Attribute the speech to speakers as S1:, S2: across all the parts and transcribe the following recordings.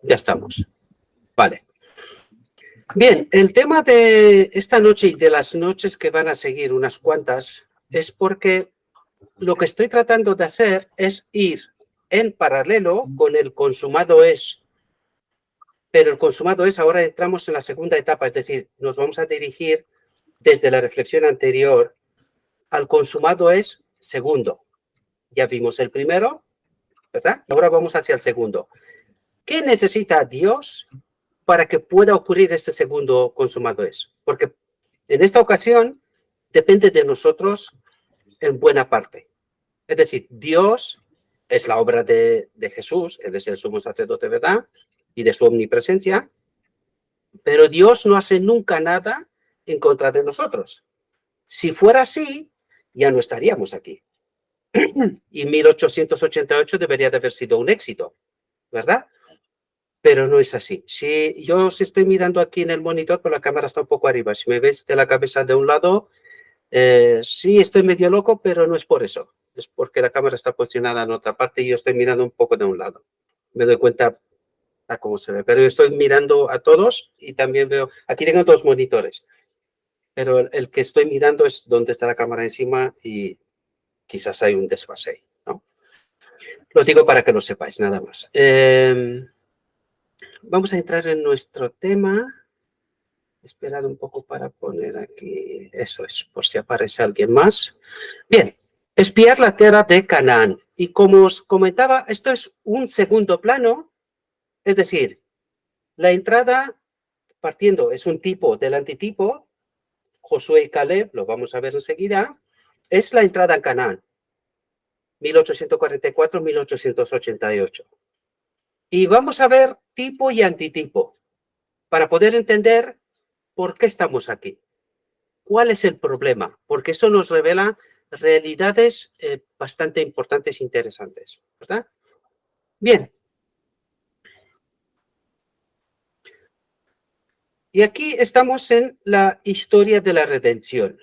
S1: Ya estamos. Vale. Bien, el tema de esta noche y de las noches que van a seguir, unas cuantas, es porque lo que estoy tratando de hacer es ir en paralelo con el consumado es. Pero el consumado es, ahora entramos en la segunda etapa, es decir, nos vamos a dirigir desde la reflexión anterior al consumado es segundo. Ya vimos el primero, ¿verdad? Ahora vamos hacia el segundo. ¿Qué necesita Dios para que pueda ocurrir este segundo consumado es? Porque en esta ocasión depende de nosotros en buena parte. Es decir, Dios es la obra de Jesús, Él es el sumo sacerdote, ¿verdad? Y de su omnipresencia, pero Dios no hace nunca nada en contra de nosotros. Si fuera así, ya no estaríamos aquí. Y 1888 debería de haber sido un éxito, ¿verdad? Pero no es así. Si yo estoy mirando aquí en el monitor, pero la cámara está un poco arriba. Si me ves de la cabeza de un lado, sí estoy medio loco, pero no es por eso. Es porque la cámara está posicionada en otra parte y yo estoy mirando un poco de un lado. Me doy cuenta a cómo se ve. Pero yo estoy mirando a todos y también veo... Aquí tengo dos monitores. Pero el que estoy mirando es donde está la cámara encima y quizás hay un desfase, ¿no? Lo digo para que lo sepáis, nada más. Vamos a entrar en nuestro tema. Esperad un poco para poner aquí, eso es, por si aparece alguien más. Bien, espiar la tierra de Canaán. Y como os comentaba, esto es un segundo plano, es decir, la entrada partiendo es un tipo del antitipo, Josué y Caleb, lo vamos a ver enseguida, es la entrada en Canaán, 1844-1888. Y vamos a ver tipo y antitipo, para poder entender por qué estamos aquí. ¿Cuál es el problema? Porque esto nos revela realidades bastante importantes e interesantes, ¿verdad? Bien. Y aquí estamos en la historia de la redención.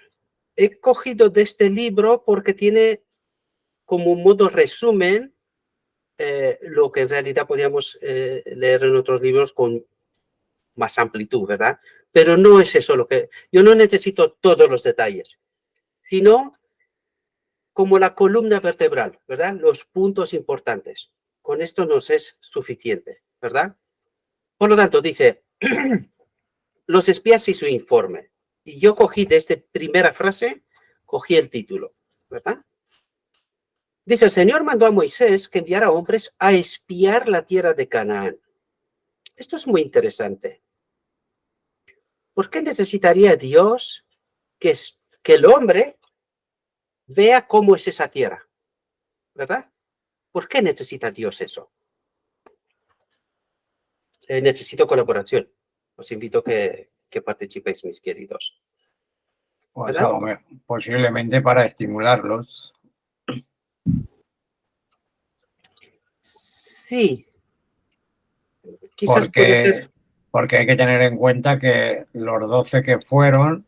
S1: He cogido de este libro porque tiene como un modo resumen lo que en realidad podríamos leer en otros libros con más amplitud, ¿verdad? Pero no es eso lo que... Yo no necesito todos los detalles, sino como la columna vertebral, ¿verdad? Los puntos importantes. Con esto nos es suficiente, ¿verdad? Por lo tanto, dice, los espías y su informe. Y yo cogí de esta primera frase, cogí el título, ¿verdad? Dice, el Señor mandó a Moisés que enviara hombres a espiar la tierra de Canaán. Esto es muy interesante. ¿Por qué necesitaría Dios que el hombre vea cómo es esa tierra? ¿Verdad? ¿Por qué necesita Dios eso? Necesito colaboración. Os invito a que participéis, mis queridos.
S2: Pues posiblemente para estimularlos.
S1: Sí. Quizás puede ser.
S2: Porque hay que tener en cuenta que los 12 que fueron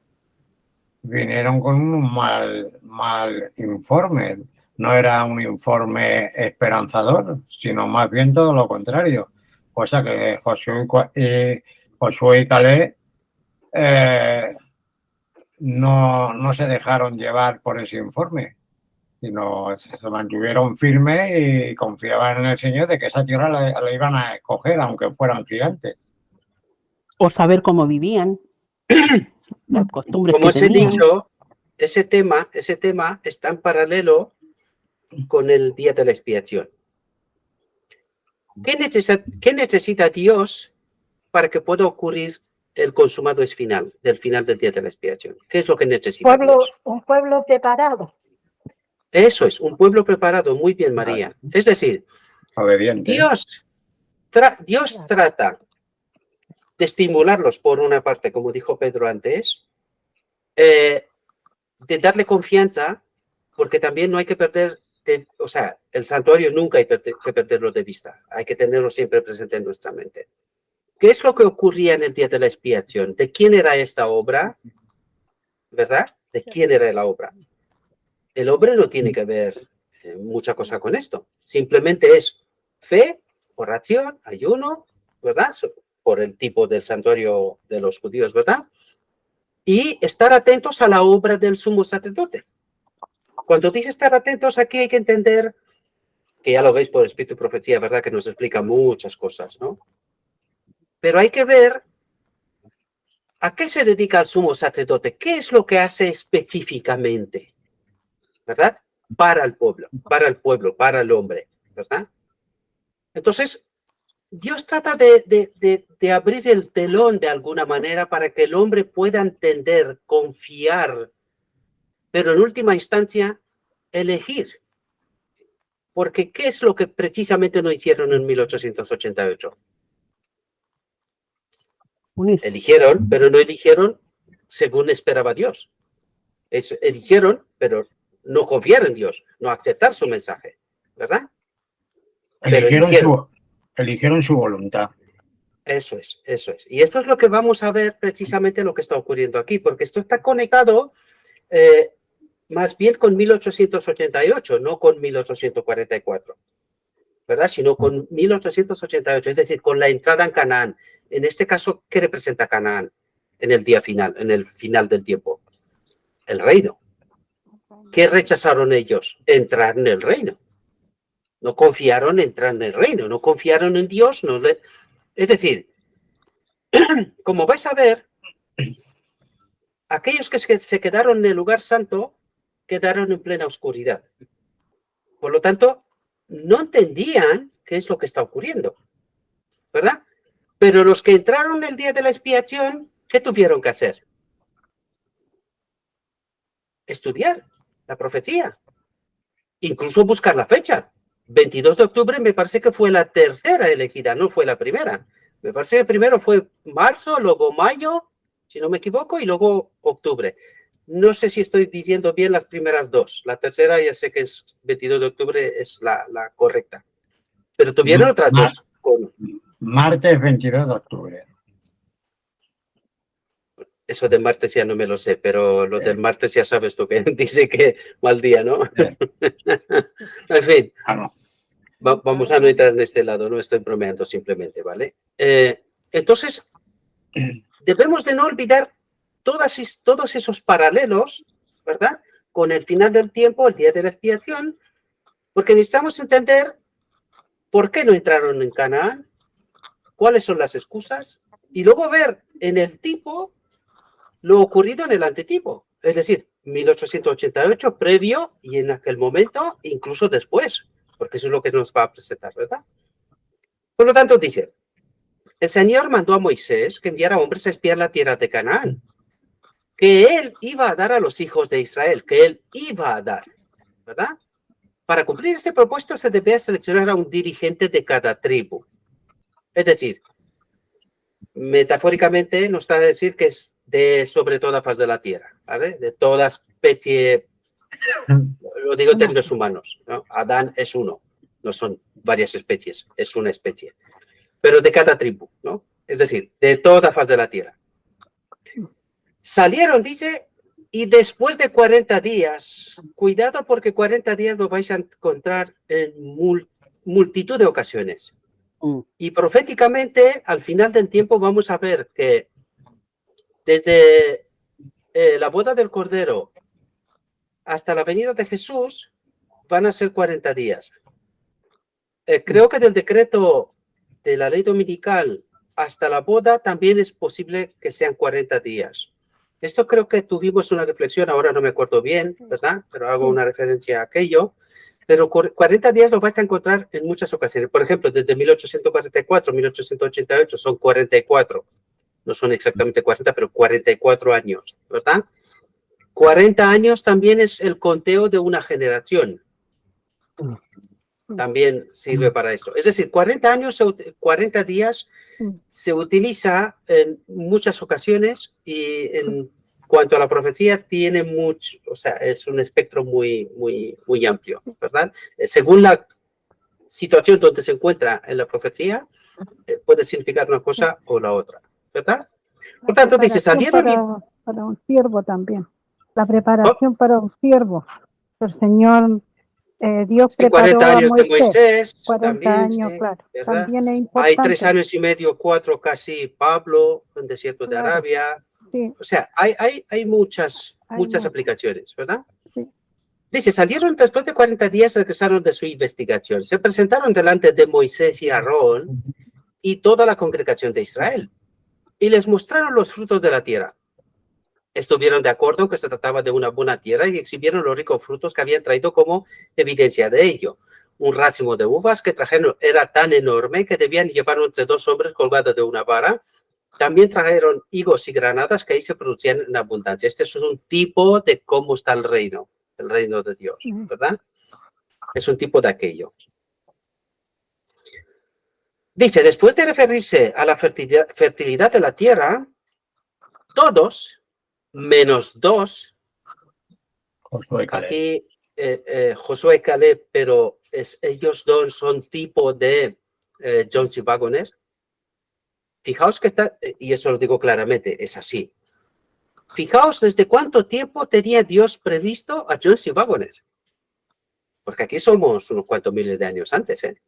S2: vinieron con un mal informe. No era un informe esperanzador, sino más bien todo lo contrario. Cosa que Josué y Caleb no se dejaron llevar por ese informe, sino se mantuvieron firmes y confiaban en el Señor de que esa tierra la iban a escoger, aunque fueran gigantes.
S3: O saber cómo vivían, las costumbres
S1: como
S3: que
S1: os he
S3: tenían.
S1: dicho, ese tema está en paralelo con el día de la expiación. ¿Qué necesita Dios para que pueda ocurrir el consumado es final, del final del día de la expiación? ¿Qué es lo que necesita Dios?
S4: Un pueblo preparado.
S1: Eso es, un pueblo preparado. Muy bien, María. Es decir,
S2: obediente.
S1: Dios trata de estimularlos por una parte, como dijo Pedro antes, de darle confianza, porque también no hay que perder, o sea, el santuario nunca hay que perderlo de vista, hay que tenerlo siempre presente en nuestra mente. ¿Qué es lo que ocurría en el día de la expiación? ¿De quién era esta obra? ¿Verdad? ¿De quién era la obra? El hombre no tiene que ver mucha cosa con esto, simplemente es fe, oración, ayuno ¿verdad? Por el tipo del santuario de los judíos, ¿verdad? Y estar atentos a la obra del sumo sacerdote. Cuando dice estar atentos, aquí hay que entender, que ya lo veis por Espíritu y Profecía, ¿verdad? Que nos explica muchas cosas, ¿no? Pero hay que ver a qué se dedica el sumo sacerdote, qué es lo que hace específicamente, ¿verdad? Para el pueblo, para el hombre, ¿verdad? Entonces, Dios trata de abrir el telón de alguna manera para que el hombre pueda entender, confiar, pero en última instancia, elegir. Porque ¿qué es lo que precisamente no hicieron en 1888?
S3: Unirse.
S1: Eligieron, pero no eligieron según esperaba Dios. Eligieron, pero no confiar en Dios, no aceptar su mensaje, ¿verdad? Pero
S2: Eligieron su voluntad.
S1: Eso es, eso es. Y esto es lo que vamos a ver precisamente lo que está ocurriendo aquí, porque esto está conectado más bien con 1888, no con 1844, ¿verdad? Sino con 1888, es decir, con la entrada en Canaán. En este caso, ¿qué representa Canaán en el día final, en el final del tiempo? El reino. ¿Qué rechazaron ellos? Entrar en el reino. No confiaron en entrar en el reino, no confiaron en Dios. Es decir, como vais a ver, aquellos que se quedaron en el lugar santo quedaron en plena oscuridad. Por lo tanto, no entendían qué es lo que está ocurriendo, ¿verdad? Pero los que entraron el día de la expiación, ¿qué tuvieron que hacer? Estudiar la profecía, incluso buscar la fecha. 22 de octubre me parece que fue la tercera elegida, no fue la primera. Me parece que primero fue marzo, luego mayo, si no me equivoco, y luego octubre. No sé si estoy diciendo bien las primeras dos. La tercera ya sé que es 22 de octubre, es la correcta. Pero tuvieron otras dos.
S2: Martes 22 de octubre.
S1: Eso de martes ya no me lo sé, pero lo del martes ya sabes tú que dice que mal día, ¿no? En fin.
S2: No.
S1: Vamos a no entrar en este lado, no estoy bromeando simplemente, ¿vale? Entonces, debemos de no olvidar todos esos paralelos, ¿verdad? Con el final del tiempo, el día de la expiación, porque necesitamos entender por qué no entraron en Canaán, cuáles son las excusas, y luego ver en el tipo lo ocurrido en el antetipo, es decir, 1888 previo y en aquel momento, incluso después, porque eso es lo que nos va a presentar, ¿verdad? Por lo tanto, dice, el Señor mandó a Moisés que enviara hombres a espiar la tierra de Canaán, que él iba a dar a los hijos de Israel, que él iba a dar, ¿verdad? Para cumplir este propósito se debía seleccionar a un dirigente de cada tribu. Es decir, metafóricamente nos está a decir que es de sobre toda faz de la tierra, ¿vale? De toda especie, lo digo en términos humanos, ¿no? Adán es uno, no son varias especies, es una especie, pero de cada tribu, ¿no? Es decir, de toda faz de la tierra. Salieron, dice, y después de 40 días, cuidado porque 40 días lo vais a encontrar en multitud de ocasiones. Y proféticamente, al final del tiempo, vamos a ver que desde la boda del Cordero hasta la venida de Jesús van a ser 40 días. Creo que del decreto de la ley dominical hasta la boda también es posible que sean 40 días. Esto creo que tuvimos una reflexión, ahora no me acuerdo bien, ¿verdad? Pero hago una referencia a aquello. Pero 40 días lo vas a encontrar en muchas ocasiones. Por ejemplo, desde 1844, 1888 son 44. No son exactamente 40, pero 44 años, ¿verdad? 40 años también es el conteo de una generación. También sirve para esto. Es decir, 40 años, 40 días se utiliza en muchas ocasiones y en cuanto a la profecía tiene mucho, o sea, es un espectro muy amplio, ¿verdad? Según la situación donde se encuentra en la profecía, puede significar una cosa o la otra, ¿verdad? Por tanto, dice, salieron
S4: para un siervo también. La preparación para un siervo. El Señor Dios
S1: Sí,
S4: preparó
S1: 40
S4: a
S1: años de
S4: Moisés.
S1: Moisés
S4: 40
S1: también,
S4: años,
S1: sí,
S4: claro.
S1: ¿verdad?
S4: También es
S1: Hay
S4: importante.
S1: 3 años y medio, 4 casi, Pablo en desierto de
S4: Claro.
S1: Arabia.
S4: Sí,
S1: O sea, hay muchas
S4: mucho.
S1: aplicaciones, ¿verdad?
S4: Sí.
S1: Dice, salieron después de 40 días, regresaron de su investigación. Se presentaron delante de Moisés y Aarón y toda la congregación de Israel y les mostraron los frutos de la tierra. Estuvieron de acuerdo en que se trataba de una buena tierra y exhibieron los ricos frutos que habían traído como evidencia de ello. Un racimo de uvas que trajeron era tan enorme que debían llevar entre 2 hombres colgados de una vara. También trajeron higos y granadas que ahí se producían en abundancia. Este es un tipo de cómo está el reino de Dios, ¿verdad? Es un tipo de aquello. Dice, después de referirse a la fertilidad de la tierra, todos, menos 2,
S2: Josué y Caleb.
S1: aquí Josué y Caleb, pero ellos dos son tipo de Jones y Wagoner. Fijaos que está, y eso lo digo claramente, es así. Fijaos desde cuánto tiempo tenía Dios previsto a Jones y Wagoner. Porque aquí somos unos cuantos miles de años antes, ¿eh?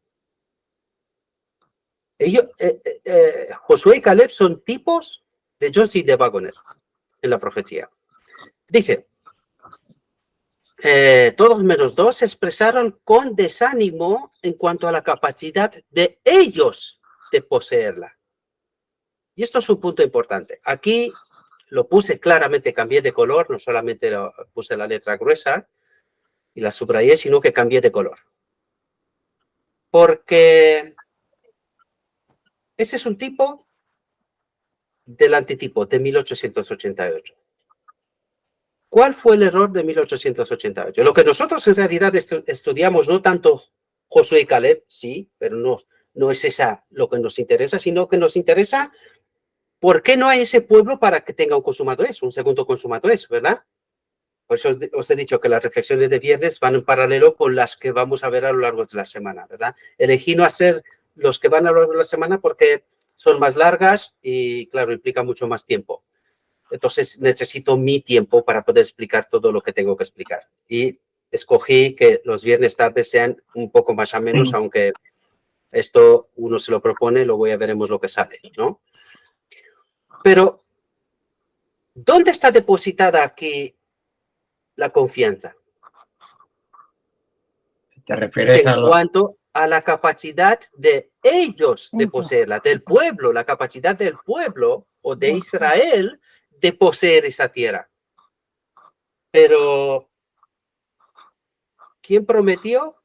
S1: Ellos, Josué y Caleb son tipos de Jones y de Wagoner en la profecía. Dice, todos menos 2 se expresaron con desánimo en cuanto a la capacidad de ellos de poseerla. Y esto es un punto importante. Aquí lo puse claramente, cambié de color, no solamente puse la letra gruesa y la subrayé, sino que cambié de color. Porque ese es un tipo del antitipo de 1888. ¿Cuál fue el error de 1888? Lo que nosotros en realidad estudiamos, no tanto Josué y Caleb, sí, pero no es esa lo que nos interesa, sino que nos interesa por qué no hay ese pueblo para que tenga un consumado eso, un segundo consumado eso, ¿verdad? Por eso os he dicho que las reflexiones de viernes van en paralelo con las que vamos a ver a lo largo de la semana, ¿verdad? Elegí no hacer los que van a lo largo de la semana porque son más largas y, claro, implica mucho más tiempo. Entonces necesito mi tiempo para poder explicar todo lo que tengo que explicar. Y escogí que los viernes tardes sean un poco más amenos, aunque esto uno se lo propone, luego ya veremos lo que sale, ¿no? Pero, ¿dónde está depositada aquí la confianza?
S2: ¿Te refieres a
S1: En
S2: lo,
S1: cuanto a la capacidad de ellos de poseerla, del pueblo, la capacidad del pueblo o de Israel de poseer esa tierra. Pero, ¿quién prometió?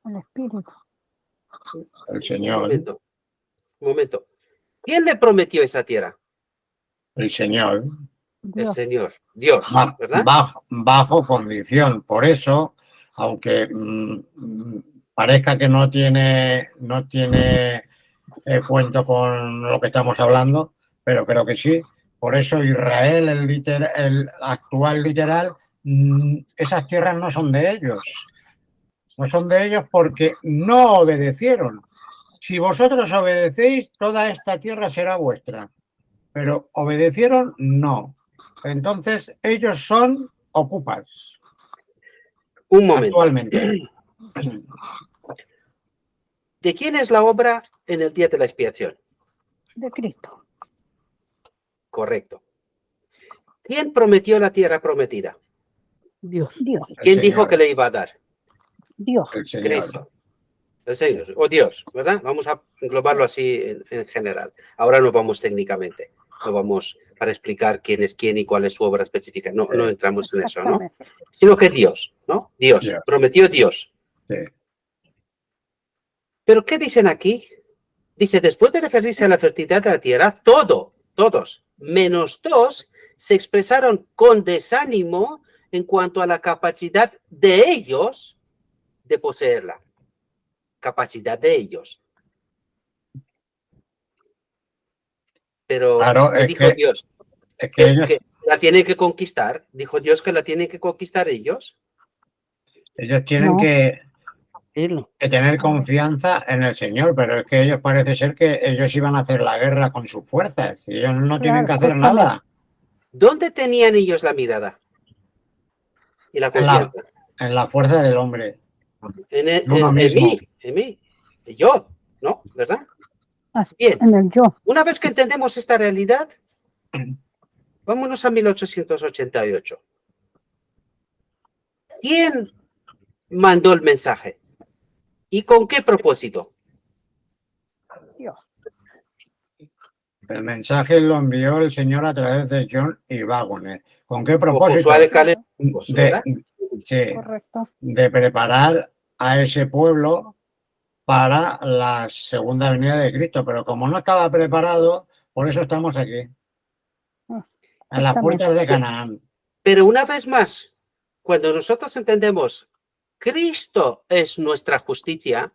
S4: El Espíritu.
S2: el
S1: Un
S2: Señor?
S1: momento. ¿Quién le prometió esa tierra?
S2: El Señor.
S1: El
S4: Dios.
S1: Señor, Dios, ¿verdad?
S2: Bajo condición. Por eso, aunque parezca que no tiene cuento con lo que estamos hablando, pero creo que sí. Por eso Israel, el actual literal, esas tierras no son de ellos. No son de ellos porque no obedecieron. Si vosotros obedecéis, toda esta tierra será vuestra. Pero obedecieron, no. Entonces, ellos son ocupas
S1: Un momento.
S2: actualmente.
S1: ¿De quién es la obra en el día de la expiación?
S4: De Cristo.
S1: Correcto. ¿Quién prometió la tierra prometida?
S3: Dios.
S4: Dios.
S1: ¿Quién dijo que le iba a dar?
S4: Dios.
S2: El Señor.
S1: Cristo. El Señor, o Dios, ¿verdad? Vamos a englobarlo así en general. Ahora no vamos técnicamente, no vamos para explicar quién es quién y cuál es su obra específica. No entramos en eso, ¿no?
S4: Exactamente.
S1: Sino que Dios, ¿no? Dios,
S2: Yeah.
S1: prometió Dios.
S2: Sí.
S1: Pero ¿qué dicen aquí? Dice, después de referirse a la fertilidad de la tierra, todos, menos 2, se expresaron con desánimo en cuanto a la capacidad de ellos de poseerla. Capacidad de ellos. Pero
S2: Claro,
S1: ¿qué dijo Dios?
S2: Es que ellos,
S1: Que la tienen que conquistar. Dijo Dios que la tienen que conquistar ellos.
S2: tienen
S4: No.
S2: que
S3: Dilo.
S2: tener confianza en el Señor, pero es que ellos parece ser que ellos iban a hacer la guerra con sus fuerzas y ellos no tienen que hacer nada.
S1: ¿Dónde tenían ellos la mirada? Y la confianza.
S2: en la fuerza del hombre,
S1: En
S2: uno mismo.
S1: mí, yo, ¿no? ¿Verdad?
S4: Así,
S1: Bien,
S4: en el yo.
S1: una vez que entendemos esta realidad, vámonos a 1888. ¿Quién mandó el mensaje? ¿Y con qué propósito?
S4: Dios.
S2: El mensaje lo envió el Señor a través de John y Wagner. ¿Con qué
S1: O
S2: propósito?
S1: Josué de Caleb,
S2: De,
S1: ¿verdad?
S2: sí,
S4: Correcto.
S2: de preparar a ese pueblo para la segunda venida de Cristo. Pero como no estaba preparado, por eso estamos aquí, en las puertas de Canaán.
S1: Pero una vez más, cuando nosotros entendemos Cristo es nuestra justicia,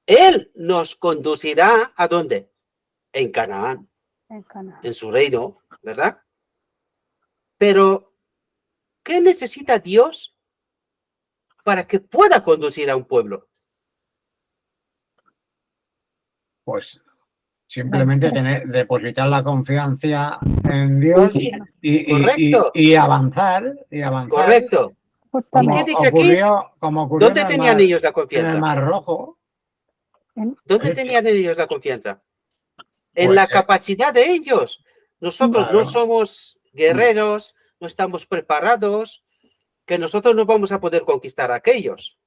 S1: Él nos conducirá ¿a dónde? En Canaán,
S4: En Canaán.
S1: en su reino, ¿verdad? Pero, ¿qué necesita Dios para que pueda conducir a un pueblo?
S2: Pues simplemente depositar la confianza en Dios
S1: Correcto,
S2: y avanzar, y avanzar.
S1: correcto. ¿Y
S4: Justamente.
S1: qué dice aquí?
S2: Como ocurrió
S1: ¿Dónde tenían ellos la
S2: en el
S1: confianza?
S2: Mar Rojo.
S1: ¿Dónde tenían ellos la confianza? En
S2: Pues,
S1: la capacidad de ellos. Nosotros no
S2: claro.
S1: somos guerreros, no estamos preparados, que nosotros no vamos a poder conquistar a aquellos.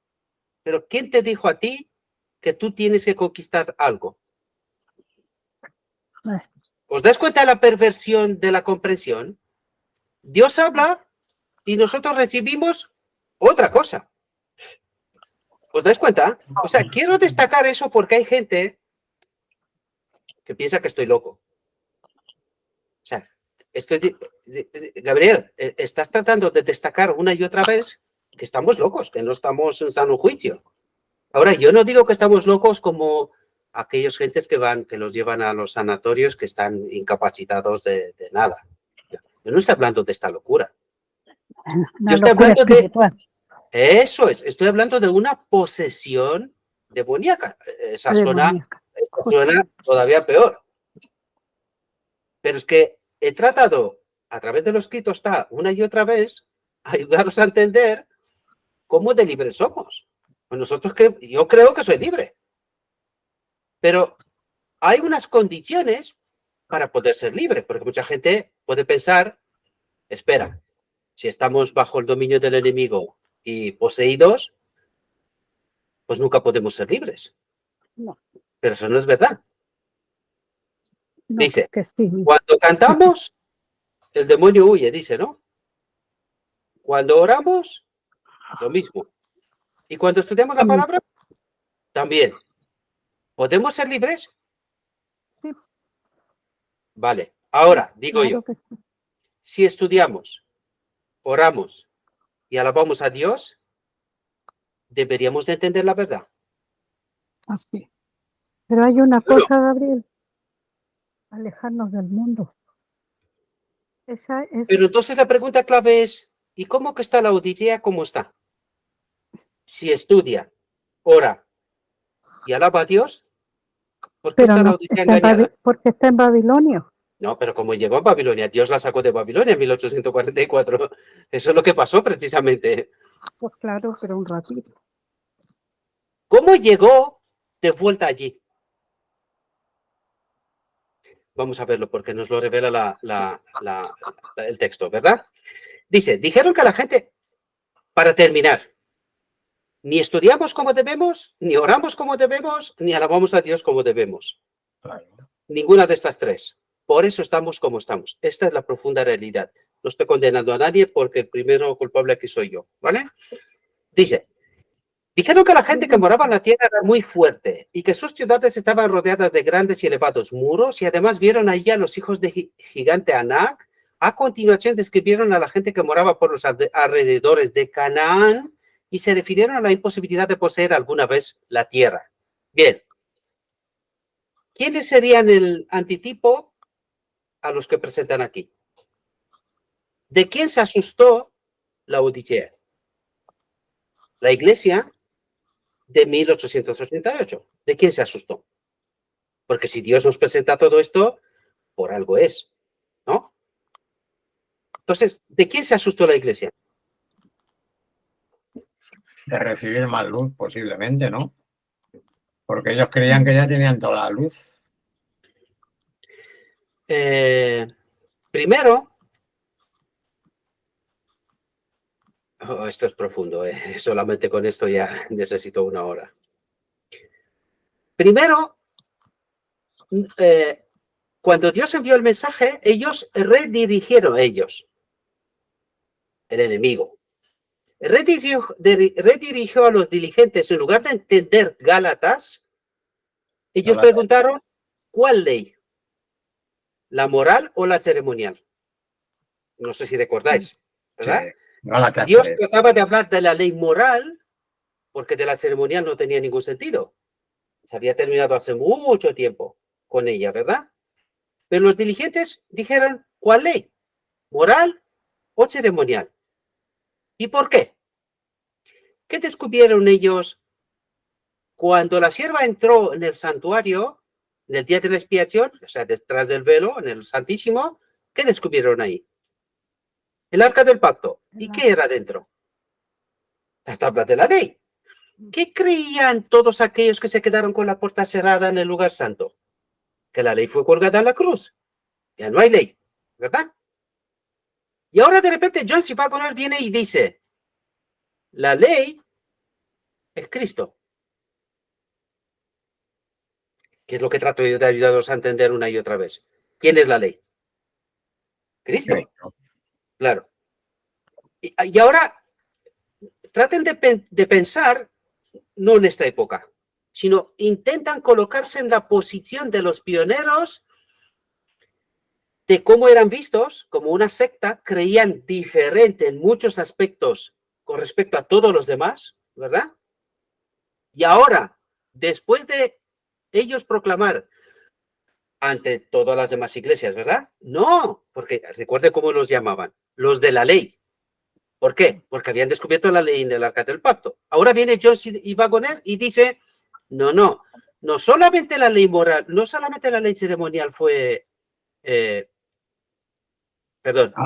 S1: Pero ¿quién te dijo a ti que tú tienes que conquistar algo? ¿Os das cuenta de la perversión de la comprensión? Dios habla y nosotros recibimos otra cosa. ¿Os dais cuenta? O sea, quiero destacar eso porque hay gente que piensa que estoy loco. O sea, Gabriel, estás tratando de destacar una y otra vez que estamos locos, que no estamos en sano juicio. Ahora, yo no digo que estamos locos como aquellos gentes que los llevan a los sanatorios que están incapacitados de nada. Yo no estoy hablando de esta locura. Yo estoy hablando espiritual. Eso es, estoy hablando de una posesión demoníaca. Esa suena todavía peor. Pero es que he tratado, a través de los escritos, una y otra vez, a ayudaros a entender cómo de libres somos. Pues yo creo que soy libre. Pero hay unas condiciones para poder ser libre, porque mucha gente puede pensar, espera, si estamos bajo el dominio del enemigo y poseídos, pues nunca podemos ser libres.
S4: No.
S1: Pero eso no es verdad.
S4: No,
S1: dice,
S4: sí.
S1: Cuando cantamos, el demonio huye, dice, ¿no? Cuando oramos, lo mismo. Y cuando estudiamos la palabra, también. ¿Podemos ser libres?
S4: Sí.
S1: Vale. Ahora, digo
S4: claro
S1: yo, si estudiamos, oramos y alabamos a Dios, deberíamos de entender la verdad.
S4: Así. Pero hay una cosa, Gabriel, alejarnos del mundo. Esa es...
S1: Pero entonces la pregunta clave es, ¿y cómo que está la Odisea? ¿Cómo está? Si estudia, ora y alaba a Dios, ¿por qué está la Odisea engañada?
S4: Porque está en Babilonia.
S1: No, pero como llegó a Babilonia, Dios la sacó de Babilonia en 1844. Eso es lo que pasó precisamente.
S4: Pues claro, pero un ratito.
S1: ¿Cómo llegó de vuelta allí? Vamos a verlo porque nos lo revela el texto, ¿verdad? Dice, dijeron que la gente, para terminar, ni estudiamos como debemos, ni oramos como debemos, ni alabamos a Dios como debemos. Ninguna de estas tres. Por eso estamos como estamos. Esta es la profunda realidad. No estoy condenando a nadie porque el primero culpable aquí soy yo, ¿vale? Dice, dijeron que la gente que moraba en la tierra era muy fuerte y que sus ciudades estaban rodeadas de grandes y elevados muros y además vieron allí a los hijos de gigante Anak. A continuación describieron a la gente que moraba por los alrededores de Canaán y se refirieron a la imposibilidad de poseer alguna vez la tierra. Bien. ¿Quiénes serían el antitipo a los que presentan aquí? ¿De quién se asustó la Odisea? La iglesia de 1888. ¿De quién se asustó? Porque si Dios nos presenta todo esto, por algo es, ¿no? Entonces, ¿de quién se asustó la iglesia?
S2: de recibir más luz, posiblemente, ¿no? Porque ellos creían que ya tenían toda la luz.
S1: Primero, esto es profundo, solamente con esto ya necesito una hora. Primero, cuando Dios envió el mensaje, ellos redirigieron el enemigo. Redirigió a los diligentes, en lugar de entender Gálatas, ellos preguntaron, ¿cuál ley? ¿La moral o la ceremonial? No sé si recordáis, ¿verdad?
S2: Sí, Gálatas
S1: Dios
S2: 3.
S1: trataba de hablar de la ley moral, porque de la ceremonial no tenía ningún sentido. Se había terminado hace mucho tiempo con ella, ¿verdad? Pero los diligentes dijeron, ¿cuál ley? ¿Moral o ceremonial? ¿Y por qué? ¿Qué descubrieron ellos cuando la sierva entró en el santuario, en el día de la expiación, o sea, detrás del velo, en el Santísimo? ¿Qué descubrieron ahí? El arca del pacto. ¿Y qué era dentro? Las tablas de la ley. ¿Qué creían todos aquellos que se quedaron con la puerta cerrada en el lugar santo? Que la ley fue colgada en la cruz. Ya no hay ley, ¿verdad? Y ahora de repente John C. Waggoner viene y dice, la ley es Cristo. Que es lo que trato de ayudaros a entender una y otra vez. ¿Quién es la ley? Cristo. Claro. Y ahora traten de pensar, no en esta época, sino intentan colocarse en la posición de los pioneros de cómo eran vistos como una secta, creían diferente en muchos aspectos con respecto a todos los demás, ¿verdad? Y ahora, después de ellos proclamar ante todas las demás iglesias, ¿verdad? No, porque recuerde cómo los llamaban, los de la ley. ¿Por qué? Porque habían descubierto la ley en el Arca del Pacto. Ahora viene John C. Waggoner y dice, no solamente la ley moral, no solamente la ley ceremonial fue,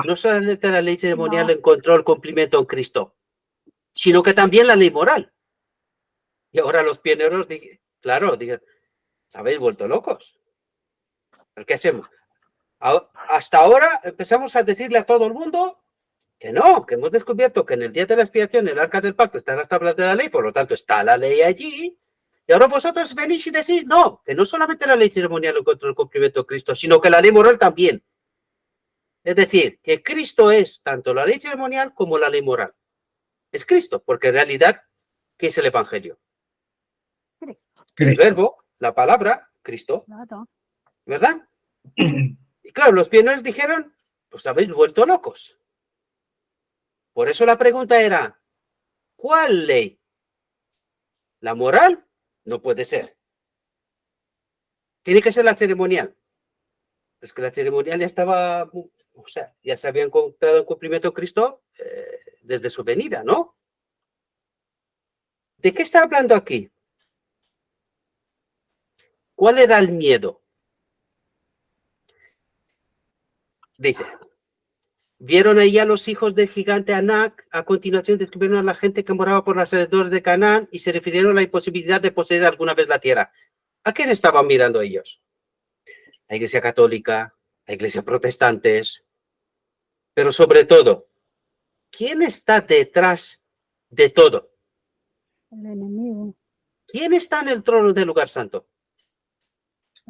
S1: no solamente la ley ceremonial encontró el cumplimiento en Cristo, sino que también la ley moral. Y ahora los pioneros, claro, digan, ¿habéis vuelto locos? ¿Qué hacemos? Hasta ahora empezamos a decirle a todo el mundo que no, que hemos descubierto que en el día de la expiación, en el arca del pacto, están las tablas de la ley, por lo tanto está la ley allí. Y ahora vosotros venís y decís, no, que no solamente la ley ceremonial encontró el cumplimiento de Cristo, sino que la ley moral también. Es decir, que Cristo es tanto la ley ceremonial como la ley moral. Es Cristo, porque en realidad, ¿qué es el Evangelio? El verbo, la palabra, Cristo, ¿verdad? Y claro, los pioneros dijeron, pues habéis vuelto locos. Por eso la pregunta era, ¿cuál ley? ¿La moral? No puede ser. Tiene que ser la ceremonial. Es que la ceremonial ya estaba, o sea, ya se había encontrado en cumplimiento de Cristo desde su venida, ¿no? ¿De qué está hablando aquí? ¿Cuál era el miedo? Dice, vieron ahí a los hijos del gigante Anak, a continuación descubrieron a la gente que moraba por los alrededores de Canaán y se refirieron a la imposibilidad de poseer alguna vez la tierra. ¿A quién estaban mirando ellos? La Iglesia Católica, la Iglesia Protestantes, pero sobre todo, ¿quién está detrás de todo?
S4: El enemigo.
S1: ¿Quién está en el trono del lugar santo?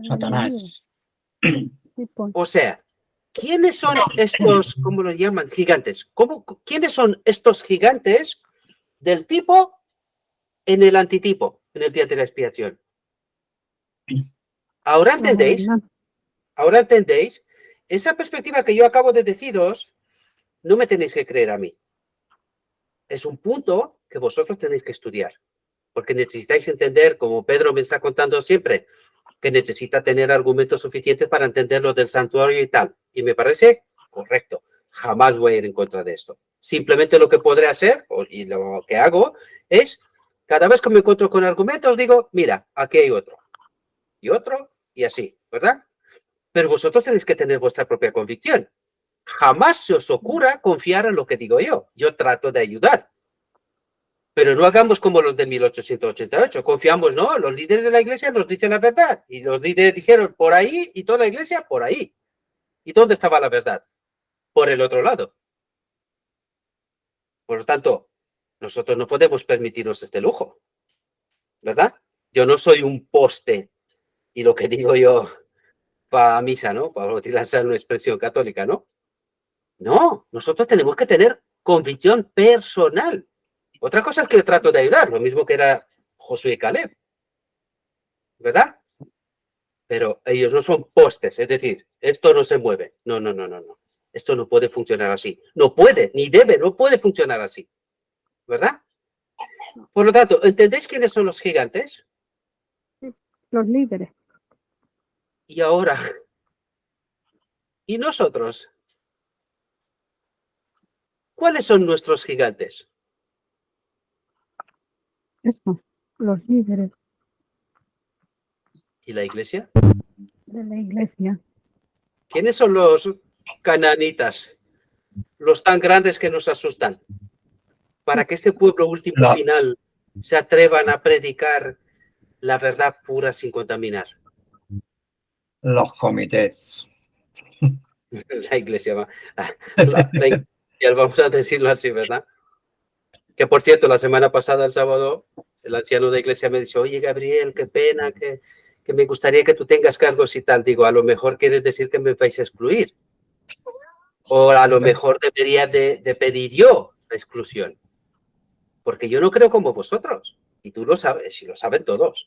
S2: Satanás.
S1: O sea, ¿quiénes son estos, cómo lo llaman, gigantes? ¿Quiénes son estos gigantes del tipo en el antitipo, en el día de la expiación? ¿Ahora entendéis? ¿Ahora entendéis? Esa perspectiva que yo acabo de deciros, no me tenéis que creer a mí. Es un punto que vosotros tenéis que estudiar, porque necesitáis entender, como Pedro me está contando siempre, que necesita tener argumentos suficientes para entender lo del santuario y tal. Y me parece correcto. Jamás voy a ir en contra de esto. Simplemente lo que podré hacer, y lo que hago, es, cada vez que me encuentro con argumentos, digo, mira, aquí hay otro, y así, ¿verdad? Pero vosotros tenéis que tener vuestra propia convicción. Jamás se os ocurra confiar en lo que digo yo. Yo trato de ayudar. Pero no hagamos como los de 1888. Confiamos, ¿no? Los líderes de la iglesia nos dicen la verdad. Y los líderes dijeron por ahí y toda la iglesia por ahí. ¿Y dónde estaba la verdad? Por el otro lado. Por lo tanto, nosotros no podemos permitirnos este lujo, ¿verdad? Yo no soy un poste y lo que digo yo para misa, ¿no? Para utilizar una expresión católica, ¿no? No, nosotros tenemos que tener convicción personal. Otra cosa es que yo trato de ayudar, lo mismo que era Josué y Caleb, ¿verdad? Pero ellos no son postes, es decir, esto no se mueve. No, no, no, no, no. Esto no puede funcionar así. No puede, ni debe, no puede funcionar así, ¿verdad? Por lo tanto, ¿entendéis quiénes son los gigantes?
S4: Los líderes.
S1: Y ahora, ¿y nosotros? ¿Cuáles son nuestros gigantes?
S4: Eso. Los líderes
S1: ¿Y la iglesia?
S4: de la iglesia.
S1: ¿Quiénes son los cananitas? Los tan grandes que nos asustan. Para que este pueblo último final se atrevan a predicar la verdad pura sin contaminar.
S2: Los comités.
S1: La iglesia, la iglesia, vamos a decirlo así, ¿verdad? Que por cierto, la semana pasada, el sábado, el anciano de iglesia me dice, oye, Gabriel, qué pena, que me gustaría que tú tengas cargos y tal. Digo, a lo mejor quieres decir que me vais a excluir. O a lo mejor debería de pedir yo la exclusión. Porque yo no creo como vosotros. Y tú lo sabes, y lo saben todos.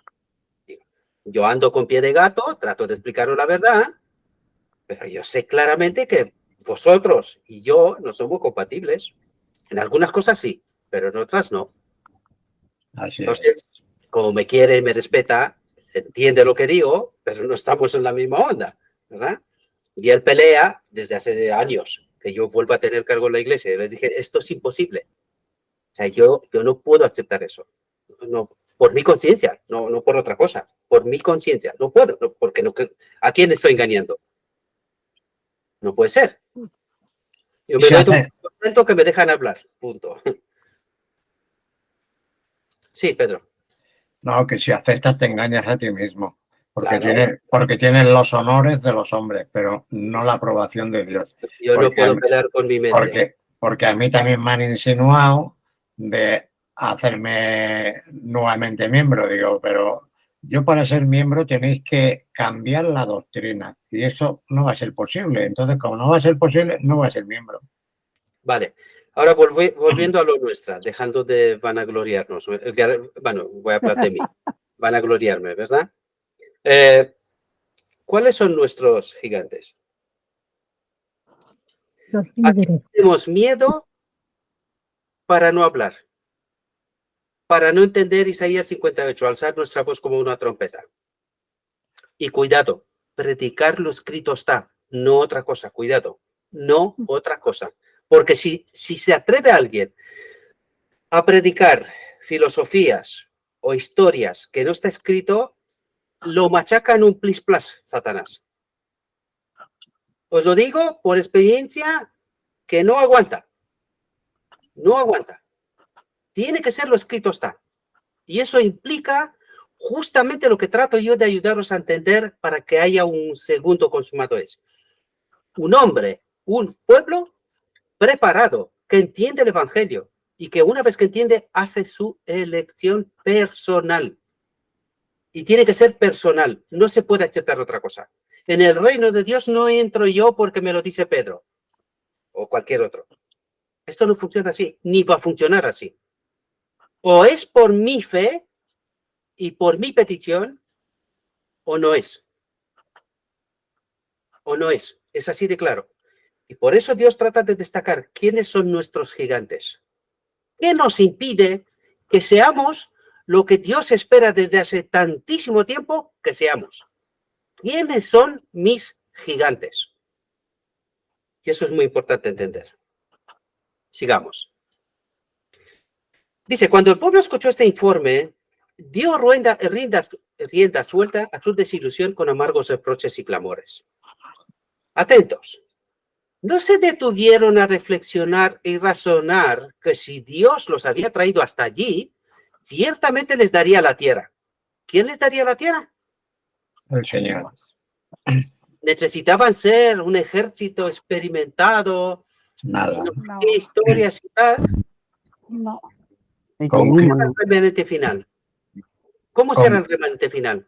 S1: Yo ando con pie de gato, trato de explicaros la verdad, pero yo sé claramente que vosotros y yo no somos compatibles. En algunas cosas sí, pero en otras no.
S2: Así
S1: Entonces, como me quiere y me respeta, entiende lo que digo, pero no estamos en la misma onda, ¿verdad? Y él pelea desde hace años que yo vuelva a tener cargo en la iglesia. Y les dije, esto es imposible. O sea, yo no puedo aceptar eso. No, por mi conciencia, no por otra cosa. Por mi conciencia. No puedo, porque no, ¿a quién estoy engañando? No puede ser. Yo me doy contento que me dejan hablar. Punto. Sí, Pedro.
S2: No, que si aceptas te engañas a ti mismo. Porque,
S1: Claro.
S2: porque tienes los honores de los hombres, pero no la aprobación de Dios.
S1: Yo no puedo pelear con mi mente.
S2: Porque a mí también me han insinuado de hacerme nuevamente miembro. Digo, pero yo para ser miembro tenéis que cambiar la doctrina y eso no va a ser posible. Entonces, como no va a ser posible, no va a ser miembro.
S1: Vale. Ahora volviendo a lo nuestra, dejando de vanagloriarnos. Bueno, voy a hablar de mí. Vanagloriarme, ¿verdad? ¿Cuáles son nuestros gigantes?
S4: Los
S1: Aquí
S4: líderes.
S1: tenemos miedo para no hablar, para no entender Isaías 58, alzar nuestra voz como una trompeta. Y cuidado, predicar lo escrito está, no otra cosa, cuidado, no otra cosa. Porque si se atreve alguien a predicar filosofías o historias que no está escrito, lo machacan un plis plas, Satanás. Os lo digo por experiencia que no aguanta. No aguanta. Tiene que ser lo escrito está. Y eso implica justamente lo que trato yo de ayudaros a entender para que haya un segundo consumado es. Un hombre, un pueblo preparado, que entiende el evangelio y que una vez que entiende hace su elección personal. Y tiene que ser personal, no se puede aceptar otra cosa. En el reino de Dios no entro yo porque me lo dice Pedro o cualquier otro. Esto no funciona así, ni va a funcionar así. O es por mi fe y por mi petición, o no es. O no es. Es así de claro. Y por eso Dios trata de destacar quiénes son nuestros gigantes. ¿Qué nos impide que seamos lo que Dios espera desde hace tantísimo tiempo que seamos? ¿Quiénes son mis gigantes? Y eso es muy importante entender. Sigamos. Dice, cuando el pueblo escuchó este informe, dio rienda suelta a su desilusión con amargos reproches y clamores. Atentos. no se detuvieron a reflexionar y razonar que si Dios los había traído hasta allí, ciertamente les daría la tierra. ¿Quién les daría la tierra?
S2: El Señor.
S1: Necesitaban ser un ejército experimentado,
S2: Nada.
S4: No,
S1: qué historias y tal.
S4: no.
S3: El
S2: Con
S3: mismo,
S1: ¿Cómo será el remanente final? ¿Cómo será el remanente final?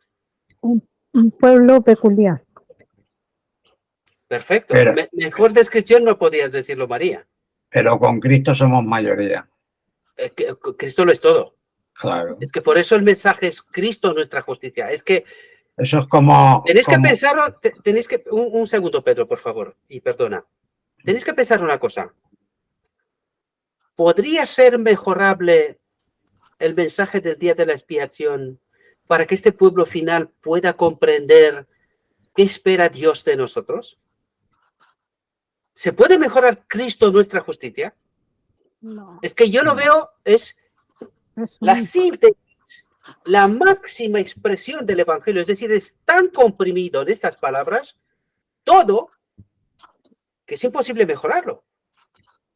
S4: Un pueblo peculiar.
S1: Perfecto.
S2: Pero-
S1: Mejor descripción no podías decirlo, María.
S2: Pero con Cristo somos mayoría.
S1: Cristo lo es todo.
S2: Claro.
S1: Es que por eso el mensaje es Cristo nuestra justicia. Es que
S2: Eso es como...
S1: tenéis que
S2: como-
S1: pensarlo, tenéis que... Un segundo, Pedro, por favor, y perdona. Tenéis que pensar una cosa. ¿Podría ser mejorable el mensaje del día de la expiación para que este pueblo final pueda comprender qué espera Dios de nosotros? ¿Se puede mejorar Cristo nuestra justicia?
S4: No.
S1: Es que yo lo veo, es
S4: Es
S1: la
S4: único.
S1: síntesis, la máxima expresión del Evangelio. Es decir, es tan comprimido en estas palabras todo que es imposible mejorarlo.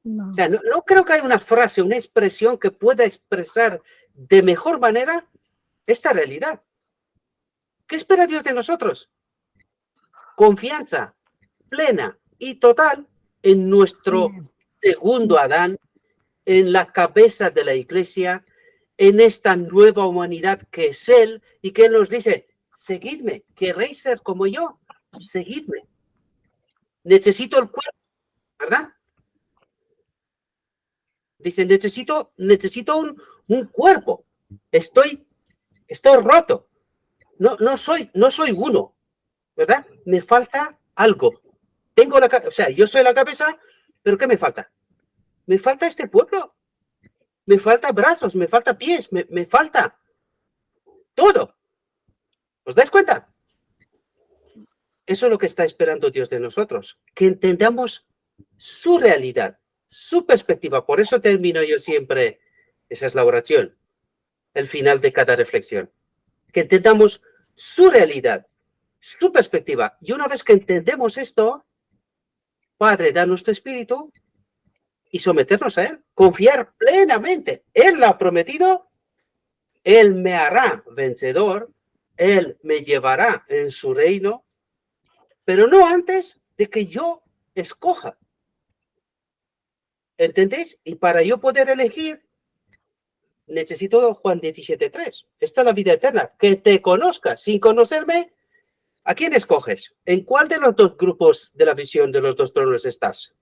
S4: No.
S1: O sea, no creo que haya una frase, una expresión que pueda expresar de mejor manera esta realidad. ¿Qué espera Dios de nosotros? Confianza plena y total en nuestro
S4: Bien.
S1: segundo Adán, en la cabeza de la iglesia, en esta nueva humanidad que es Él, y que Él nos dice, seguidme, ¿queréis ser como yo? Seguidme. Necesito el cuerpo, ¿verdad? Dice, necesito un cuerpo. Estoy roto. No soy uno, ¿verdad? Me falta algo. Tengo o sea, yo soy la cabeza, pero ¿qué me falta? Me falta este pueblo. Me falta brazos, me falta pies, me falta todo. ¿Os dais cuenta? Eso es lo que está esperando Dios de nosotros, que entendamos su realidad, su perspectiva. Por eso termino yo siempre, esa es la oración, el final de cada reflexión, que entendamos su realidad, su perspectiva. Y una vez que entendemos esto, Padre, danos tu espíritu y someternos a Él, confiar plenamente. Él lo ha prometido, Él me hará vencedor, Él me llevará en su reino, pero no antes de que yo escoja. ¿Entendéis? Y para yo poder elegir, necesito Juan 17:3. Esta es la vida eterna, que te conozcas. Sin conocerme, ¿a quién escoges? ¿En cuál de los dos grupos de la visión de los dos tronos estás?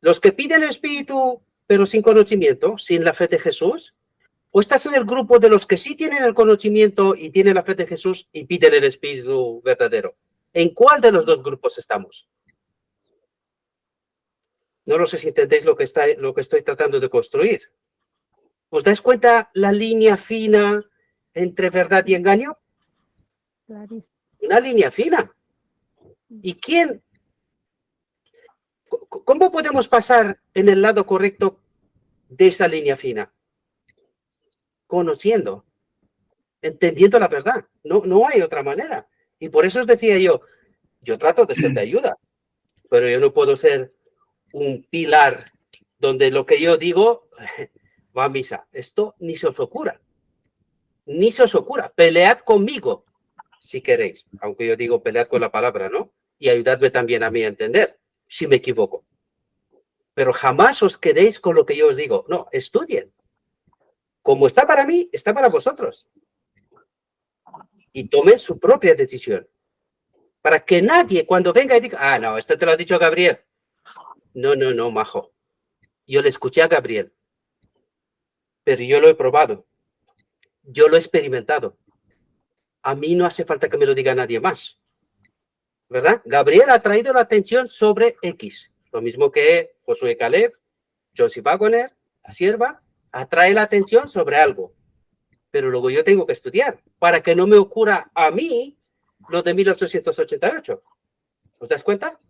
S1: ¿Los que piden el espíritu, pero sin conocimiento, sin la fe de Jesús? ¿O estás en el grupo de los que sí tienen el conocimiento y tienen la fe de Jesús y piden el espíritu verdadero? ¿En cuál de los dos grupos estamos? No lo sé si entendéis lo que estoy tratando de construir. ¿Os dais cuenta la línea fina entre verdad y engaño?
S4: Clarísimo.
S1: Una línea fina. ¿Y cómo podemos pasar en el lado correcto de esa línea fina? Conociendo, entendiendo la verdad. No hay otra manera. Y por eso os decía yo trato de ser de ayuda, pero yo no puedo ser un pilar donde lo que yo digo va a misa. Esto ni se os ocurra. Ni se os ocurra. Pelead conmigo, si queréis. Aunque yo digo pelead con la palabra, ¿no? Y ayudadme también a mí a entender, si me equivoco. Pero jamás os quedéis con lo que yo os digo. No, estudien. Como está para mí, está para vosotros. Y tomen su propia decisión. Para que nadie cuando venga y diga, ah, no, esto te lo ha dicho Gabriel. No, majo. Yo le escuché a Gabriel. Pero yo lo he probado. Yo lo he experimentado. A mí no hace falta que me lo diga nadie más. ¿Verdad? Gabriel ha traído la atención sobre X. Lo mismo que Josué Caleb, Josie Wagner, la sierva, atrae la atención sobre algo. Pero luego yo tengo que estudiar para que no me ocurra a mí lo de 1888. ¿Os das cuenta?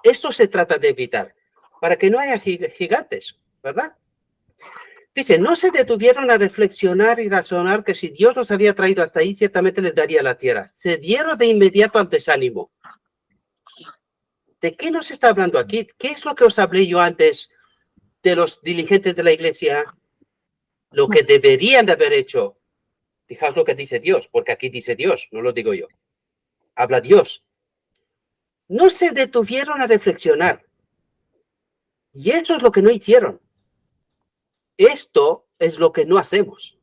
S1: Esto se trata de evitar, para que no haya gigantes, ¿verdad? Dice, no se detuvieron a reflexionar y razonar que si Dios los había traído hasta ahí, ciertamente les daría la tierra. Se dieron de inmediato al desánimo. ¿De qué nos está hablando aquí? ¿Qué es lo que os hablé yo antes de los dirigentes de la iglesia? Lo que deberían de haber hecho. Fijaos lo que dice Dios, porque aquí dice Dios, no lo digo yo. Habla Dios. No se detuvieron a reflexionar. Y eso es lo que no hicieron. Esto es lo que no hacemos.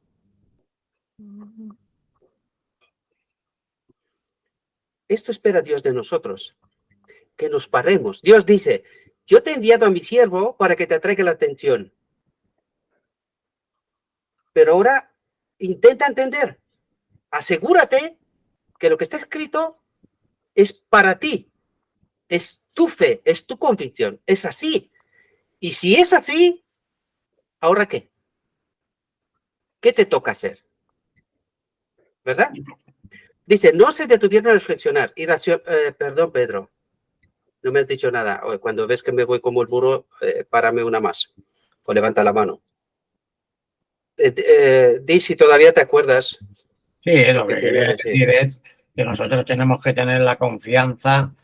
S1: Esto espera Dios de nosotros, que nos paremos. Dios dice, yo te he enviado a mi siervo para que te atraiga la atención. Pero ahora intenta entender. Asegúrate que lo que está escrito es para ti. Es tu fe, es tu convicción. Es así. Y si es así, ¿ahora qué? ¿Qué te toca hacer? ¿Verdad? Dice, no se detuvieron a reflexionar. Perdón, Pedro. No me has dicho nada. Cuando ves que me voy como el burro, párame una más. O levanta la mano. Di si todavía te acuerdas.
S2: Sí, lo que quería decir es que nosotros tenemos que tener la confianza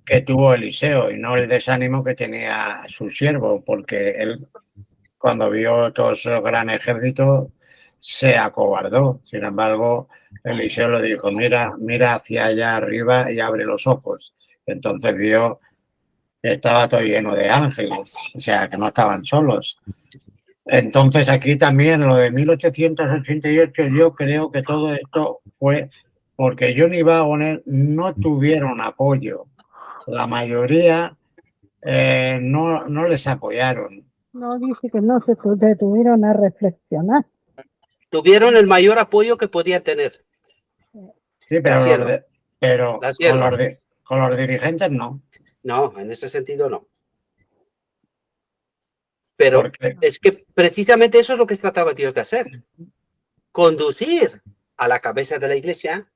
S2: que tuvo Eliseo y no el desánimo que tenía su siervo, porque él, cuando vio todo ese gran ejército, se acobardó. Sin embargo, Eliseo le dijo, mira hacia allá arriba y abre los ojos. Entonces vio que estaba todo lleno de ángeles, o sea, que no estaban solos. Entonces aquí también lo de 1888, yo creo que todo esto fue porque Johnny Waggoner no tuvieron apoyo. La mayoría no les apoyaron.
S4: No dice que no se detuvieron a reflexionar.
S1: Tuvieron el mayor apoyo que podían tener.
S2: Sí, pero con los dirigentes no.
S1: No, en ese sentido no. Pero es que precisamente eso es lo que trataba Dios de hacer. Conducir a la cabeza de la iglesia,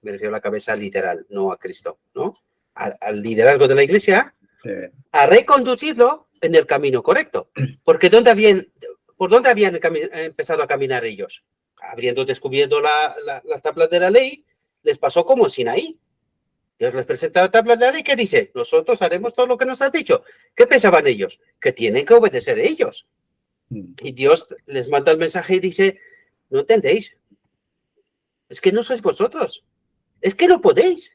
S1: me refiero a la cabeza literal, no a Cristo, ¿no? Al liderazgo de la iglesia, sí, a reconducirlo en el camino correcto. Porque ¿por dónde habían empezado a caminar ellos? Habiendo descubierto la tabla de la ley, les pasó como en Sinaí. Dios les presenta la tabla de la ley que dice, nosotros haremos todo lo que nos has dicho. ¿Qué pensaban ellos? Que tienen que obedecer ellos. Y Dios les manda el mensaje y dice, no entendéis. Es que no sois vosotros. Es que no podéis.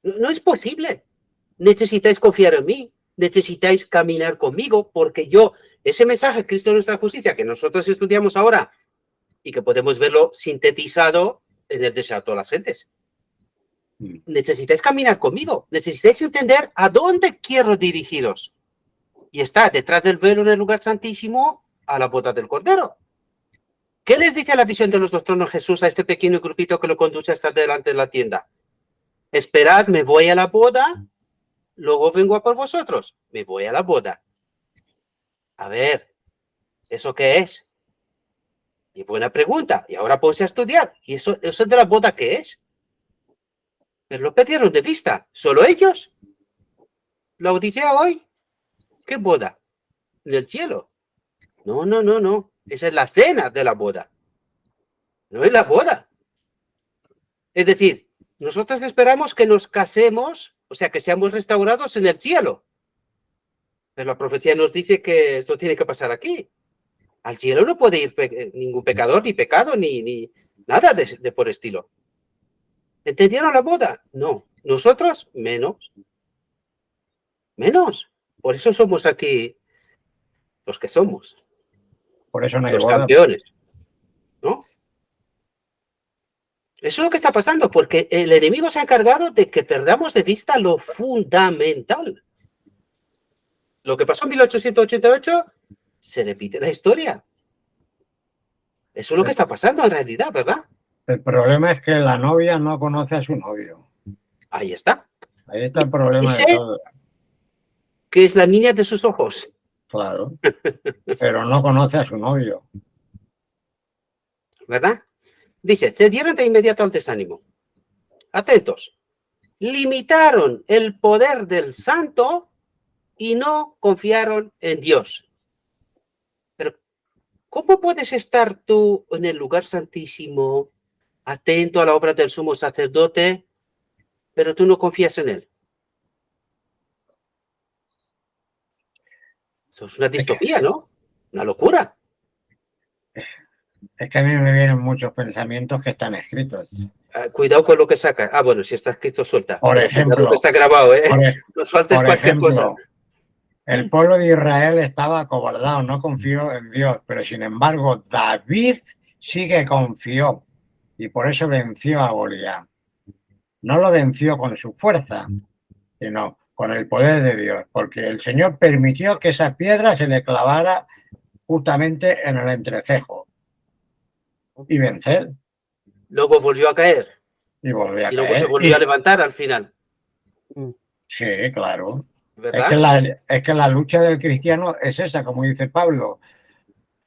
S1: No es posible. Necesitáis confiar en mí. Necesitáis caminar conmigo porque ese mensaje, Cristo nuestra justicia, que nosotros estudiamos ahora y que podemos verlo sintetizado en el deseo de todas las gentes. Necesitáis caminar conmigo, necesitáis entender a dónde quiero dirigiros. Y está detrás del velo en el lugar santísimo a la boda del Cordero. ¿Qué les dice a la visión de los dos tronos Jesús a este pequeño grupito que lo conduce hasta delante de la tienda? Esperad, me voy a la boda, luego vengo a por vosotros. Me voy a la boda. A ver, ¿eso qué es? Y buena pregunta. Y ahora ponse a estudiar. ¿Y eso de la boda qué es? Pero lo perdieron de vista. ¿Solo ellos? ¿La Odisea hoy? ¿Qué boda? ¿En el cielo? No. Esa es la cena de la boda. No es la boda. Es decir, nosotros esperamos que nos casemos, o sea, que seamos restaurados en el cielo. Pero la profecía nos dice que esto tiene que pasar aquí. Al cielo no puede ir ningún pecador, ni pecado, ni nada de por estilo. ¿Entendieron la boda? No. Nosotros, menos. Menos. Por eso somos aquí los que somos.
S2: Por eso no hay
S1: los
S2: boda.
S1: Campeones. ¿No? Eso es lo que está pasando, porque el enemigo se ha encargado de que perdamos de vista lo fundamental. Lo que pasó en 1888 se repite la historia. Eso es lo que está pasando en realidad, ¿verdad?
S2: El problema es que la novia no conoce a su novio.
S1: Ahí está.
S2: Ahí está el problema de todo.
S1: Que es la niña de sus ojos.
S2: Claro. Pero no conoce a su novio.
S1: ¿Verdad? Dice, se dieron de inmediato al desánimo. Atentos. Limitaron el poder del santo y no confiaron en Dios. Pero, ¿cómo puedes estar tú en el lugar santísimo, atento a la obra del sumo sacerdote, pero tú no confías en él? Esto es una distopía, ¿no? Una locura.
S2: Es que a mí me vienen muchos pensamientos que están escritos.
S1: Cuidado con lo que saca. Bueno, si está escrito, suelta.
S2: Por
S1: Pero
S2: ejemplo,
S1: cuidado que está grabado, ¿eh?
S2: Por,
S1: No sueltes
S2: por
S1: cualquier cosa.
S2: ejemplo, el pueblo de Israel estaba acobardado, no confió en Dios, pero sin embargo David sí que confió y por eso venció a Goliat. No lo venció con su fuerza, sino con el poder de Dios, porque el Señor permitió que esa piedra se le clavara justamente en el entrecejo y vencer.
S1: Luego volvió a caer.
S2: Y volvió a
S1: Y luego se
S2: caer.
S1: volvió a levantar al final.
S2: Sí, claro.
S1: ¿Verdad?
S2: Es que la lucha del cristiano es esa, como dice Pablo.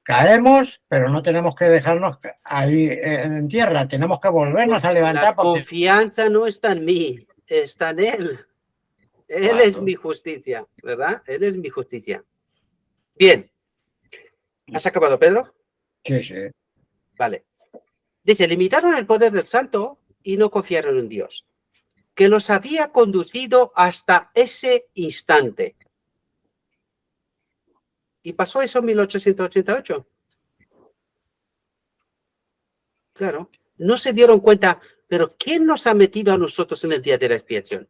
S2: Caemos, pero no tenemos que dejarnos ahí en tierra. Tenemos que volvernos a levantar.
S1: La confianza no está en mí, está en Él. Él
S2: Claro.
S1: es mi justicia, ¿verdad? Él es mi justicia. Bien. ¿Has acabado, Pedro?
S2: Sí, sí.
S1: Vale. Dice, limitaron el poder del santo y no confiaron en Dios, que los había conducido hasta ese instante. ¿Y pasó eso en 1888? Claro. No se dieron cuenta, pero ¿quién nos ha metido a nosotros en el día de la expiación?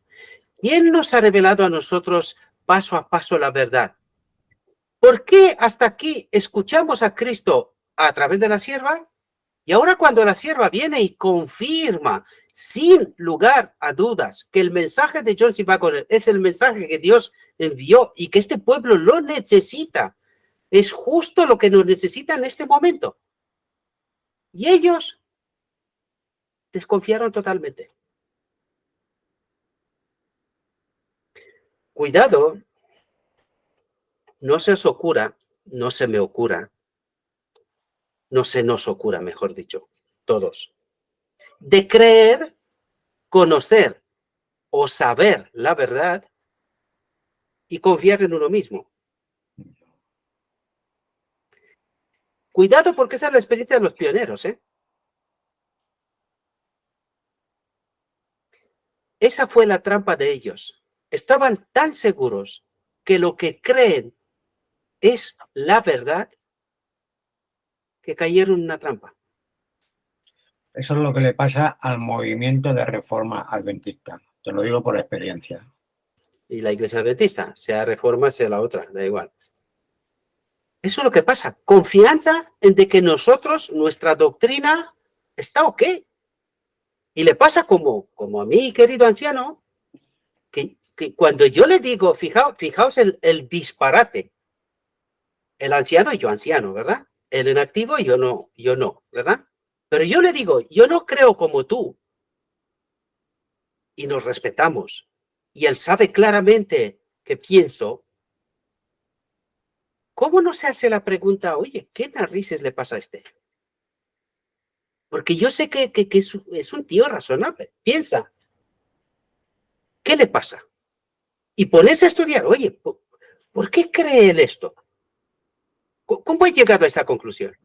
S1: ¿Quién nos ha revelado a nosotros paso a paso la verdad? ¿Por qué hasta aquí escuchamos a Cristo a través de la sierva? Y ahora cuando la sierva viene y confirma sin lugar a dudas que el mensaje de John C. Waggoner es el mensaje que Dios envió y que este pueblo lo necesita, es justo lo que nos necesita en este momento. Y ellos desconfiaron totalmente. Cuidado, no se os ocurra, no se me ocurra, no se nos ocurra, mejor dicho, todos, de creer, conocer o saber la verdad y confiar en uno mismo. Cuidado porque esa es la experiencia de los pioneros, ¿eh? Esa fue la trampa de ellos. Estaban tan seguros que lo que creen es la verdad que cayeron en una trampa.
S2: Eso es lo que le pasa al movimiento de reforma adventista. Te lo digo por experiencia.
S1: Y la iglesia adventista, sea reforma, sea la otra, da igual. Eso es lo que pasa. Confianza en de que nosotros, nuestra doctrina, está ok. Y le pasa como a mí, querido anciano, que cuando yo le digo, fijaos el disparate. El anciano y yo anciano, ¿verdad? El inactivo y yo no, ¿verdad? Pero yo le digo, yo no creo como tú. Y nos respetamos. Y él sabe claramente que pienso. ¿Cómo no se hace la pregunta, oye, qué narices le pasa a este? Porque yo sé que es un tío razonable. Piensa, ¿qué le pasa? Y ponerse a estudiar, oye, ¿por qué cree él esto? ¿Cómo he llegado a esta conclusión?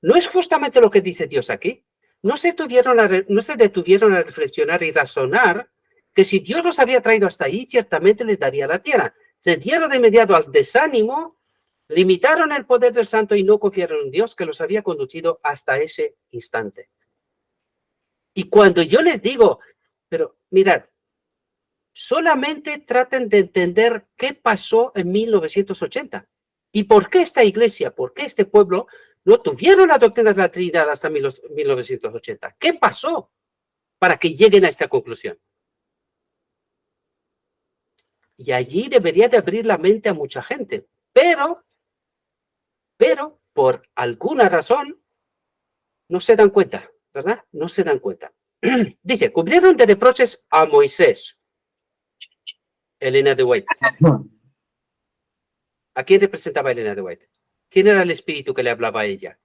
S1: ¿No es justamente lo que dice Dios aquí? No se detuvieron a reflexionar y razonar que si Dios los había traído hasta ahí, ciertamente les daría la tierra. Se dieron de inmediato al desánimo, limitaron el poder del santo y no confiaron en Dios que los había conducido hasta ese instante. Y cuando yo les digo, pero mirad, solamente traten de entender qué pasó en 1980 y por qué esta iglesia, por qué este pueblo no tuvieron la doctrina de la Trinidad hasta 1980. ¿Qué pasó para que lleguen a esta conclusión? Y allí debería de abrir la mente a mucha gente, pero por alguna razón no se dan cuenta, ¿verdad? No se dan cuenta. Dice, cubrieron de reproches a Moisés. Elena de White. ¿A quién representaba Elena de White? ¿Quién era el espíritu que le hablaba a ella?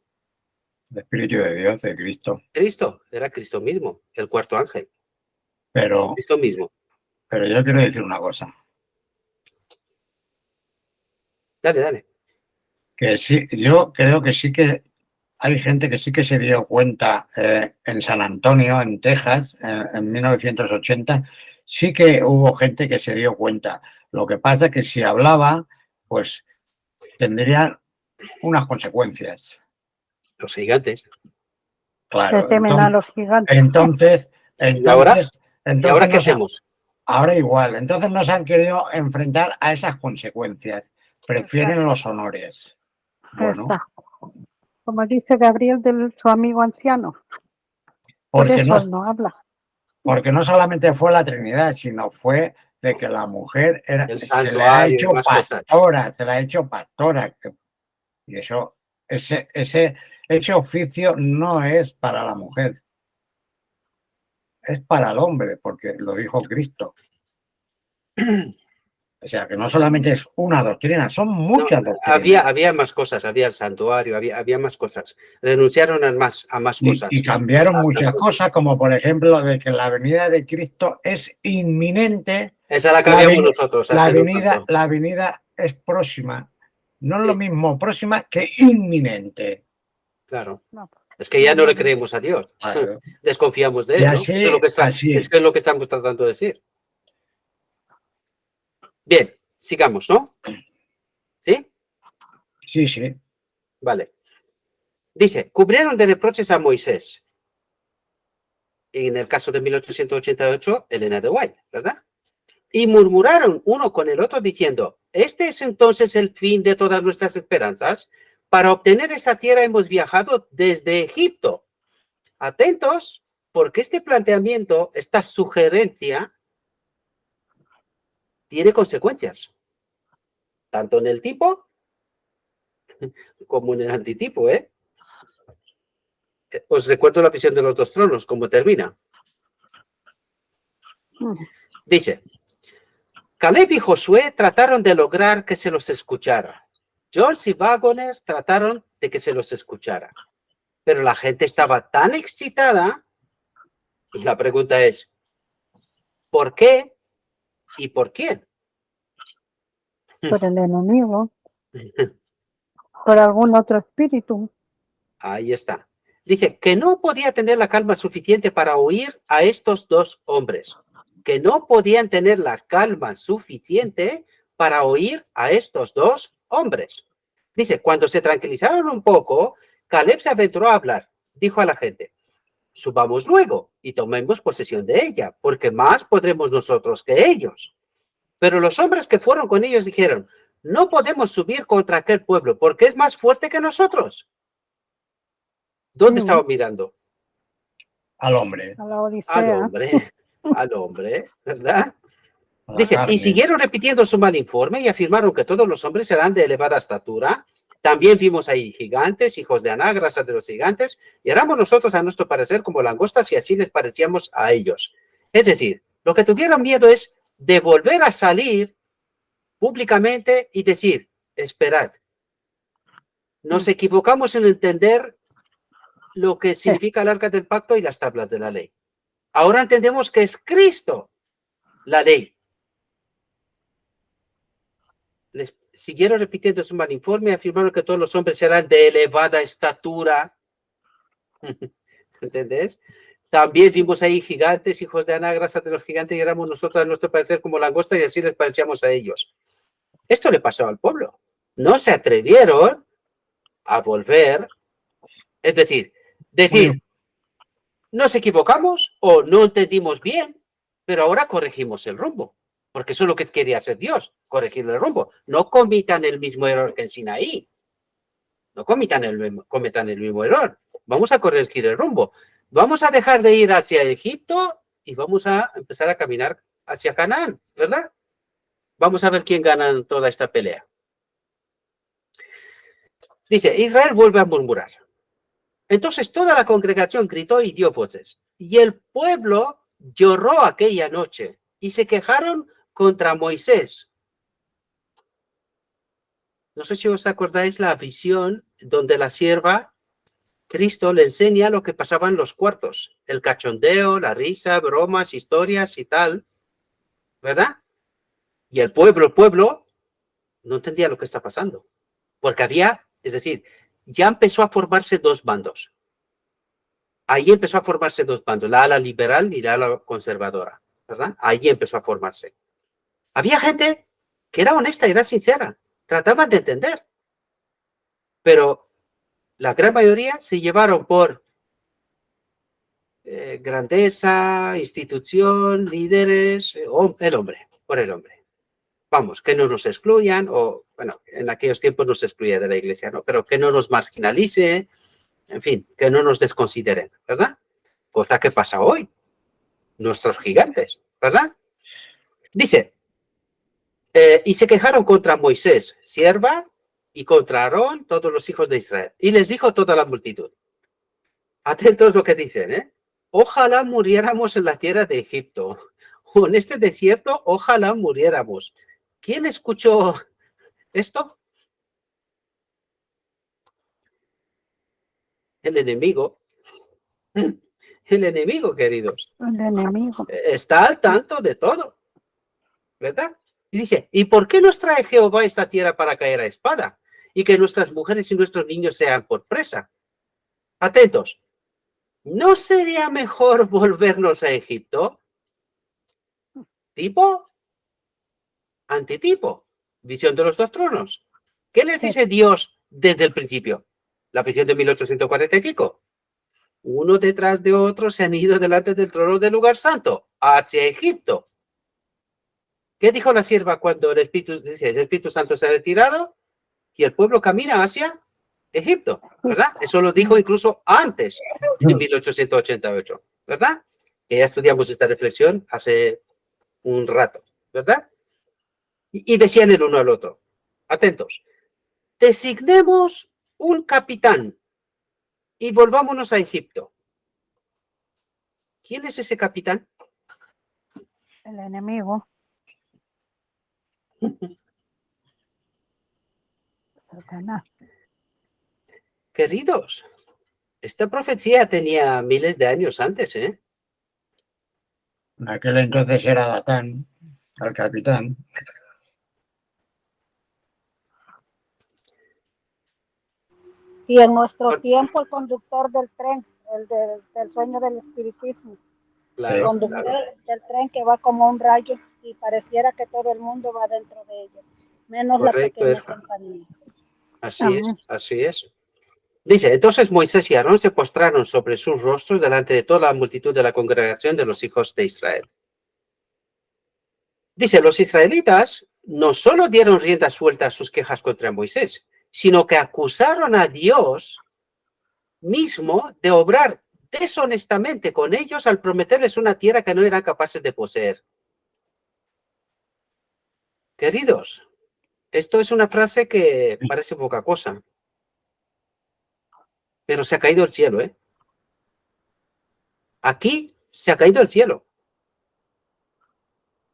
S2: El Espíritu de Dios, de Cristo.
S1: Cristo, era Cristo mismo, el cuarto ángel.
S2: Pero
S1: Cristo mismo.
S2: yo quiero decir una cosa.
S1: Dale.
S2: Que sí, yo creo que sí que hay gente que sí que se dio cuenta en San Antonio, en Texas, en 1980, sí que hubo gente que se dio cuenta. Lo que pasa es que si hablaba, pues tendrían unas consecuencias.
S1: Los gigantes.
S2: Claro.
S4: Que temen a los gigantes.
S2: Entonces,
S1: ¿Y ahora? ¿Y ahora qué
S2: no se-
S1: hacemos?
S2: ahora igual. Entonces no se han querido enfrentar a esas consecuencias. Prefieren los honores. Bueno,
S4: Está. Como dice Gabriel de su amigo anciano. Por
S2: porque
S4: eso
S2: no,
S4: no habla.
S2: porque no solamente fue la Trinidad, sino fue de que la mujer
S1: El
S2: se le ha
S1: santuario y
S2: hecho
S1: más cosas.
S2: pastora, se le ha hecho pastora. Y eso, ese oficio no es para la mujer, es para el hombre, porque lo dijo Cristo. O sea, que no solamente es una doctrina, son
S1: No,
S2: muchas doctrinas.
S1: había más cosas, había el santuario, había más cosas. Renunciaron a más cosas.
S2: Y cambiaron
S1: Hasta
S2: muchas
S1: cosas.
S2: cosas, como por ejemplo de que la venida de Cristo es inminente.
S1: Esa la
S2: La,
S1: cambiamos
S2: veni-
S1: nosotros hace no
S2: venida,
S1: tanto.
S2: la venida es próxima. No es
S1: Sí.
S2: lo mismo próxima que inminente.
S1: Claro.
S4: No.
S1: Es que ya no le creemos a Dios.
S2: Claro.
S1: Desconfiamos de
S2: Y
S1: él, ¿no?
S2: así,
S1: Eso es lo que es lo que estamos tratando de decir. Bien, sigamos, ¿no? ¿Sí?
S2: Sí, sí.
S1: Vale. Dice, cubrieron de reproches a Moisés. En el caso de 1888, Elena de White, ¿verdad? Y murmuraron uno con el otro diciendo, ¿este es entonces el fin de todas nuestras esperanzas? Para obtener esta tierra hemos viajado desde Egipto. Atentos, porque este planteamiento, esta sugerencia, tiene consecuencias, tanto en el tipo como en el antitipo, ¿eh? Os recuerdo la visión de los dos tronos, cómo termina. Dice, Caleb y Josué trataron de lograr que se los escuchara. George y Wagner trataron de que se los escuchara. Pero la gente estaba tan excitada, y la pregunta es, ¿por qué y por quién?
S4: Por el enemigo. Por algún otro espíritu.
S1: Ahí está. Dice que no podía tener la calma suficiente para oír a estos dos hombres. Que no podían tener la calma suficiente para oír a estos dos hombres. Dice, cuando se tranquilizaron un poco, Caleb se aventuró a hablar. Dijo a la gente, subamos luego y tomemos posesión de ella, porque más podremos nosotros que ellos. Pero los hombres que fueron con ellos dijeron, no podemos subir contra aquel pueblo, porque es más fuerte que nosotros. ¿Dónde estaban mirando?
S2: Al hombre.
S4: A la Odisea.
S1: Al hombre, ¿verdad?
S2: A la
S1: Dice,
S2: carne.
S1: y siguieron repitiendo su mal informe y afirmaron que todos los hombres serán de elevada estatura. También vimos ahí gigantes, hijos de Aná, grasa de los gigantes, y éramos nosotros a nuestro parecer como langostas y así les parecíamos a ellos. Es decir, lo que tuvieron miedo es de volver a salir públicamente y decir, esperad, nos equivocamos en entender lo que significa el arca del pacto y las tablas de la ley. Ahora entendemos que es Cristo la ley. Les siguieron repitiendo su mal informe y afirmaron que todos los hombres serán de elevada estatura. ¿Entendés? También vimos ahí gigantes, hijos de Aná, grasa de los gigantes, y éramos nosotros a nuestro parecer como langostas y así les parecíamos a ellos. Esto le pasó al pueblo. No se atrevieron a volver, es decir, nos equivocamos o no entendimos bien, pero ahora corregimos el rumbo, porque eso es lo que quería hacer Dios, corregir el rumbo. No cometan el mismo error que en Sinaí. No cometan el mismo error. Vamos a corregir el rumbo. Vamos a dejar de ir hacia Egipto y vamos a empezar a caminar hacia Canaán, ¿verdad? Vamos a ver quién gana en toda esta pelea. Dice, Israel vuelve a murmurar. Entonces toda la congregación gritó y dio voces. Y el pueblo lloró aquella noche y se quejaron contra Moisés. No sé si os acordáis la visión donde la sierva, Cristo, le enseña lo que pasaba en los cuartos. El cachondeo, la risa, bromas, historias y tal. ¿Verdad? Y el pueblo, no entendía lo que está pasando. Porque es decir, ya empezó a formarse dos bandos. Ahí empezó a formarse dos bandos, la ala liberal y la ala conservadora, ¿verdad? Ahí empezó a formarse. Había gente que era honesta y era sincera, trataban de entender, pero la gran mayoría se llevaron por grandeza, institución, líderes, el hombre, por el hombre. Vamos, que no nos excluyan, o bueno, en aquellos tiempos nos excluía de la iglesia, ¿no? Pero que no nos marginalice, en fin, que no nos desconsideren, ¿verdad? Cosa que pasa hoy, nuestros gigantes, ¿verdad? Dice, y se quejaron contra Moisés, sierva, y contra Aarón, todos los hijos de Israel. Y les dijo toda la multitud. Atentos lo que dicen, ¿eh? Ojalá muriéramos en la tierra de Egipto, o en este desierto, ojalá muriéramos. ¿Quién escuchó esto? El enemigo. El enemigo, queridos.
S4: El enemigo.
S1: Está al tanto de todo, ¿verdad? Y dice, ¿y por qué nos trae Jehová esta tierra para caer a espada? Y que nuestras mujeres y nuestros niños sean por presa. Atentos. ¿No sería mejor volvernos a Egipto? ¿Tipo? Antitipo. Visión de los dos tronos. ¿Qué les dice Dios desde el principio? La visión de 1845. Uno detrás de otro se han ido delante del trono del lugar santo, hacia Egipto. ¿Qué dijo la sierva cuando el Espíritu Santo se ha retirado y el pueblo camina hacia Egipto? ¿Verdad? Eso lo dijo incluso antes de 1888, ¿verdad? Que ya estudiamos esta reflexión hace un rato, ¿verdad? Y decían el uno al otro, atentos, designemos un capitán y volvámonos a Egipto. ¿Quién es ese capitán?
S4: El enemigo. Satanás.
S1: Queridos, esta profecía tenía miles de años antes, ¿eh?
S2: En aquel entonces era Datán, el capitán.
S4: Y en nuestro
S1: Por-
S4: tiempo el conductor del tren, el del sueño del espiritismo, el
S1: Claro,
S4: conductor
S1: claro.
S4: del tren que va como un rayo y pareciera que todo el mundo va dentro de ellos, menos la
S1: Correcto,
S4: pequeña
S1: Efra.
S4: compañía.
S1: Así es, así es. Dice, entonces Moisés y Aarón se postraron sobre sus rostros delante de toda la multitud de la congregación de los hijos de Israel. Dice, los israelitas no solo dieron rienda suelta a sus quejas contra Moisés, sino que acusaron a Dios mismo de obrar deshonestamente con ellos al prometerles una tierra que no eran capaces de poseer. Queridos, esto es una frase que parece poca cosa, pero se ha caído el cielo, ¿eh? Aquí se ha caído el cielo.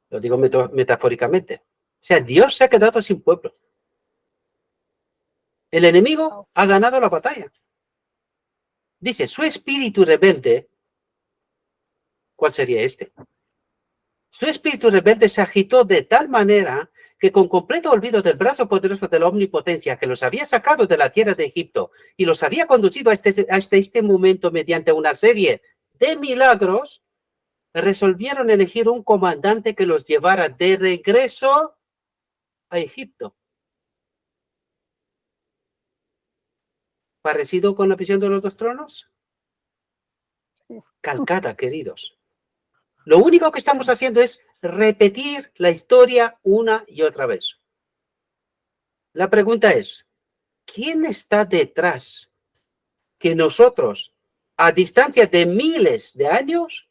S1: Lo digo metafóricamente. O sea, Dios se ha quedado sin pueblo. El enemigo ha ganado la batalla. Dice, su espíritu rebelde, ¿cuál sería este? Su espíritu rebelde se agitó de tal manera que con completo olvido del brazo poderoso de la omnipotencia que los había sacado de la tierra de Egipto y los había conducido a este momento mediante una serie de milagros, resolvieron elegir un comandante que los llevara de regreso a Egipto. ¿Parecido con la visión de los dos tronos? Calcada, queridos. Lo único que estamos haciendo es repetir la historia una y otra vez. La pregunta es, ¿quién está detrás que nosotros, a distancia de miles de años,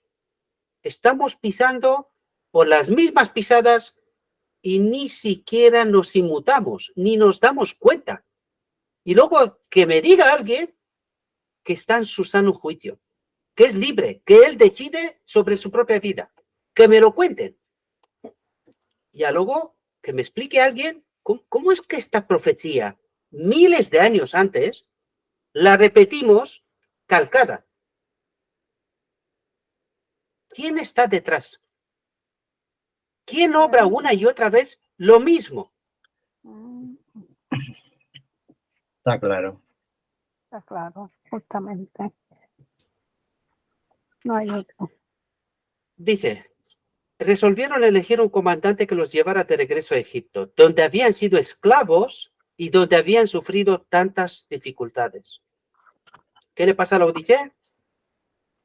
S1: estamos pisando por las mismas pisadas y ni siquiera nos inmutamos, ni nos damos cuenta? Y luego que me diga alguien que está en su sano juicio, que es libre, que él decide sobre su propia vida, que me lo cuenten. Y luego que me explique alguien cómo es que esta profecía, miles de años antes, la repetimos calcada. ¿Quién está detrás? ¿Quién obra una y otra vez lo mismo?
S2: Está claro.
S4: Está claro, justamente. No hay otro.
S1: Dice, resolvieron elegir un comandante que los llevara de regreso a Egipto, donde habían sido esclavos y donde habían sufrido tantas dificultades. ¿Qué le pasa a la Odisea?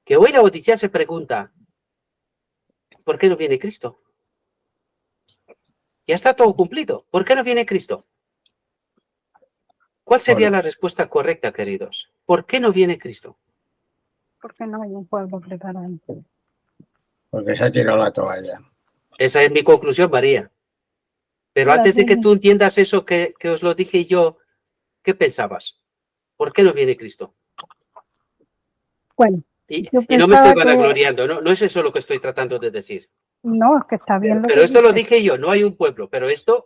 S1: Que hoy la Odisea se pregunta, ¿por qué no viene Cristo? Ya está todo cumplido. ¿Por qué no viene Cristo? ¿Cuál sería la respuesta correcta, queridos? ¿Por qué no viene Cristo?
S4: Porque no hay un pueblo preparado.
S2: Porque se ha tirado la toalla.
S1: Esa es mi conclusión, María. Pero
S4: Ahora
S1: antes de que
S4: sí.
S1: tú entiendas eso que os lo dije yo, ¿qué pensabas? ¿Por qué no viene Cristo?
S4: Bueno,
S1: Y
S4: yo
S1: no me estoy
S4: pensaba que
S1: vanagloriando, no es eso lo que estoy tratando de decir.
S4: no, es que está bien lo
S1: Pero
S4: que
S1: esto lo
S4: dices.
S1: dije yo, no hay un pueblo. Pero esto,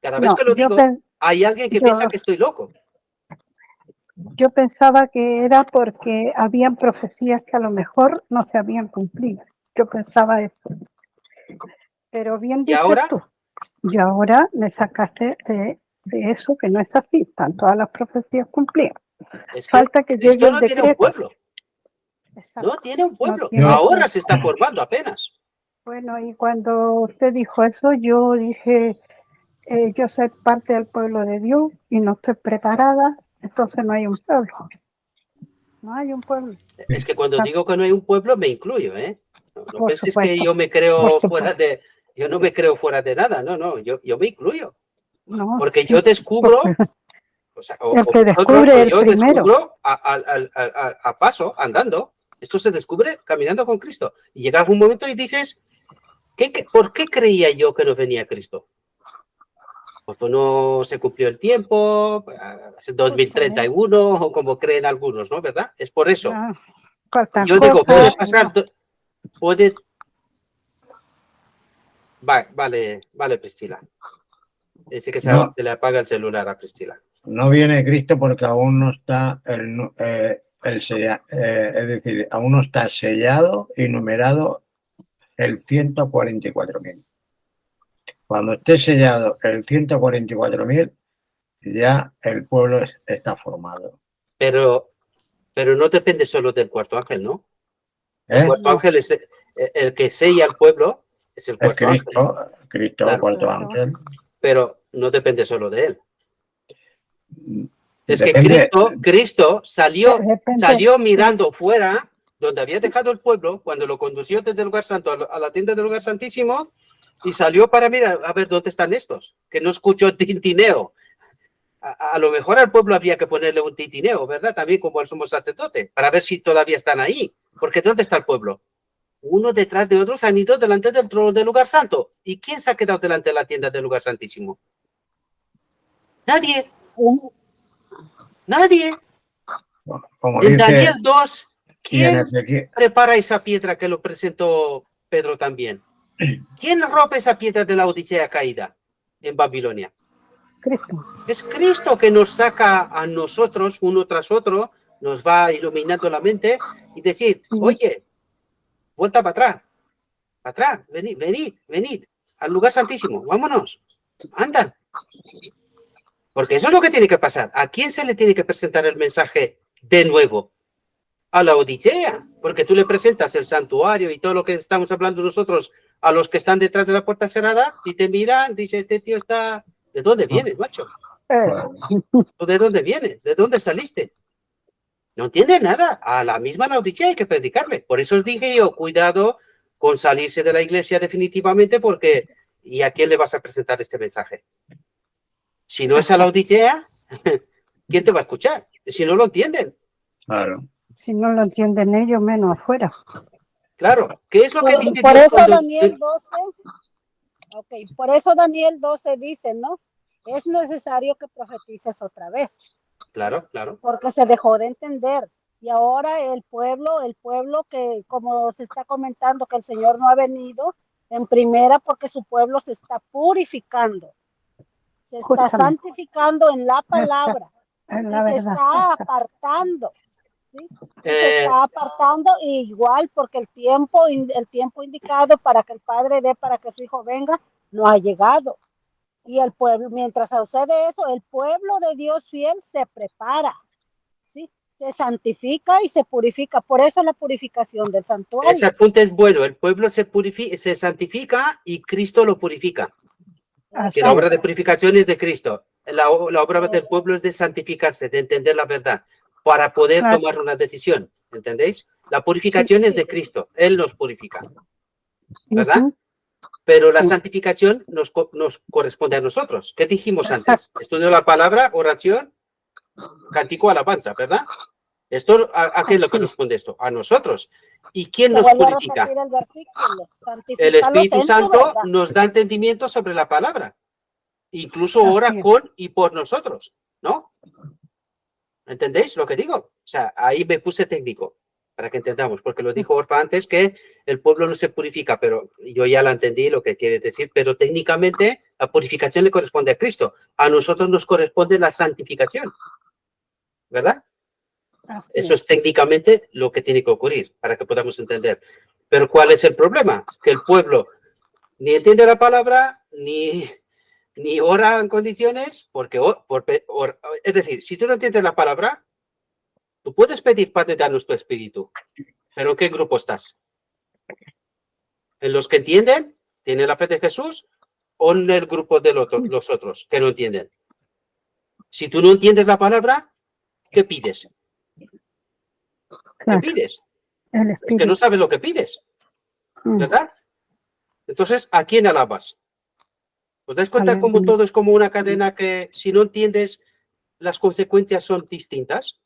S1: cada vez
S4: No,
S1: que lo
S4: yo
S1: digo,
S4: pen-
S1: hay alguien que
S4: yo-
S1: piensa que estoy loco.
S4: Yo pensaba que era porque habían profecías que a lo mejor no se habían cumplido. Yo pensaba eso. Pero bien
S1: ¿Y
S4: dices
S1: ahora?
S4: tú. Y ahora me sacaste de eso, que no es así. Están todas las profecías cumplidas.
S1: Es que
S4: Falta que llegue
S1: Cristo
S4: el
S1: no tiene un
S4: decreto.
S1: pueblo.
S4: Exacto.
S1: No tiene un pueblo.
S4: tiene
S1: Ahora
S4: pueblo.
S1: se está formando apenas.
S4: Bueno, y cuando usted dijo eso, yo dije, yo soy parte del pueblo de Dios y no estoy preparada, entonces no hay un pueblo. No hay un pueblo.
S1: Es que cuando digo que no hay un pueblo, me incluyo, ¿eh? No
S4: Por
S1: penséis que
S4: supuesto.
S1: yo me
S4: Por
S1: creo
S4: supuesto.
S1: yo no me creo fuera de nada, no, yo me incluyo.
S4: No,
S1: Porque yo descubro,
S4: porque
S1: o sea,
S4: el
S1: o
S4: que
S1: vosotros
S4: descubre
S1: o
S4: el
S1: yo
S4: primero.
S1: descubro a paso, andando. Esto se descubre caminando con Cristo. Y llega algún momento y dices, ¿por qué creía yo que no venía Cristo? Pues no se cumplió el tiempo, es 2031, o como creen algunos, ¿no? ¿Verdad? Es por eso.
S4: No, faltan
S1: Yo digo, puede
S4: cosas.
S1: pasar, puede... Vale, Priscila. Dice que
S2: No.
S1: se le apaga el celular a Priscila.
S2: No viene Cristo porque aún no está es decir, aún no está sellado y numerado el 144.000. Cuando esté sellado el 144.000, ya el pueblo está formado.
S1: Pero no depende solo del cuarto ángel, ¿no? El
S2: ¿Eh?
S1: cuarto
S4: No.
S1: ángel es el que sella al pueblo, es el
S2: Es
S1: cuarto ángel.
S2: Cristo,
S1: Claro.
S2: cuarto
S4: Claro.
S2: ángel.
S1: Pero no depende solo de él. Es
S2: Depende,
S1: que Cristo
S4: De repente,
S1: salió mirando fuera, donde había dejado el pueblo, cuando lo condució desde el lugar santo a la tienda del lugar santísimo, y salió para mirar, a ver dónde están estos, que no escuchó tintineo. A lo mejor al pueblo había que ponerle un tintineo, ¿verdad? También como al sumo sacerdote, para ver si todavía están ahí. Porque ¿dónde está el pueblo? Uno detrás de otros han ido delante del trono del lugar santo. ¿Y quién se ha quedado delante de la tienda del lugar santísimo? Nadie. Nadie.
S2: como
S1: En
S2: dice,
S1: Daniel 2,
S2: y en
S1: ¿quién
S2: Ezequiel,
S1: prepara esa piedra que lo presentó Pedro también? ¿Quién rompe esa piedra de la Odisea caída en Babilonia?
S4: Cristo.
S1: Es Cristo que nos saca a nosotros uno tras otro, nos va iluminando la mente y decir, oye, vuelta para atrás, venid al lugar santísimo, vámonos, anda. Porque eso es lo que tiene que pasar. ¿A quién se le tiene que presentar el mensaje de nuevo? A la Odisea, porque tú le presentas el santuario y todo lo que estamos hablando nosotros a los que están detrás de la puerta cerrada y te miran, dice, este tío está... ¿De dónde vienes, macho? ¿Tú de dónde vienes? ¿De dónde saliste? No entiende nada. A la misma Laodicea hay que predicarle. Por eso os dije yo, cuidado con salirse de la iglesia definitivamente, porque ¿y a quién le vas a presentar este mensaje? Si no es a Laodicea, ¿quién te va a escuchar? Si no lo entienden.
S2: claro.
S4: Si no lo entienden ellos, menos afuera.
S1: Claro. ¿Qué es lo que dice
S4: Por
S1: Dios
S4: eso
S1: cuando...
S4: Daniel 12, por eso Daniel 12 dice, ¿no? Es necesario que profetices otra vez.
S1: Claro.
S4: Porque se dejó de entender. Y ahora el pueblo que, como se está comentando, que el Señor no ha venido, en primera porque su pueblo se está purificando, se está santificando en la palabra, se está apartando, ¿sí? Se está apartando, igual porque el tiempo indicado para que el Padre dé para que su Hijo venga, no ha llegado. Y el pueblo, mientras sucede eso, el pueblo de Dios fiel se prepara, ¿sí? Se santifica y se purifica. Por eso la purificación del santuario.
S1: Ese apunte es bueno. El pueblo se santifica y Cristo lo purifica. Que la obra de purificación es de Cristo. La obra del pueblo es de santificarse, de entender la verdad, para poder
S3: Claro.
S1: tomar una decisión, ¿entendéis? La purificación es de Cristo, Él nos purifica, ¿verdad?
S3: Ujú.
S1: Pero la
S3: Sí.
S1: santificación nos corresponde a nosotros. ¿Qué dijimos antes? Estudio la palabra, oración, cántico, alabanza, ¿verdad? Esto, ¿a qué le
S3: Así es.
S1: corresponde esto? A nosotros. ¿Y quién
S4: Se
S1: nos
S4: vuelve a
S1: purifica?
S4: repetir el versículo.
S1: El
S4: Santificarlos
S1: Espíritu
S4: en tu
S1: Santo
S4: verdad.
S1: nos da entendimiento sobre la palabra. Incluso
S3: Así
S1: ora
S3: es.
S1: con y por nosotros, ¿no? ¿Entendéis lo que digo? O sea, ahí me puse técnico para que entendamos, porque lo dijo Orfa antes que el pueblo no se purifica, pero yo ya la entendí lo que quiere decir, pero técnicamente la purificación le corresponde a Cristo. A nosotros nos corresponde la santificación, ¿verdad?
S3: Así
S1: Eso
S3: es.
S1: es técnicamente lo que tiene que ocurrir para que podamos entender. Pero ¿cuál es el problema? Que el pueblo ni entiende la palabra, ni ora en condiciones, porque, es decir, si tú no entiendes la palabra, tú puedes pedir, Padre, danos tu espíritu, pero ¿en qué grupo estás? ¿En los que entienden, tienen la fe de Jesús, o en el grupo de los otros que no entienden? Si tú no entiendes la palabra, ¿qué pides? ¿Qué
S3: Claro.
S1: pides?
S3: El
S1: Es que no
S3: espíritu.
S1: sabes lo que pides,
S3: Mm.
S1: ¿verdad? Entonces, ¿a quién alabas? ¿Os dais cuenta cómo
S3: Aleluya.
S1: todo es como una cadena que si no entiendes, las consecuencias son distintas?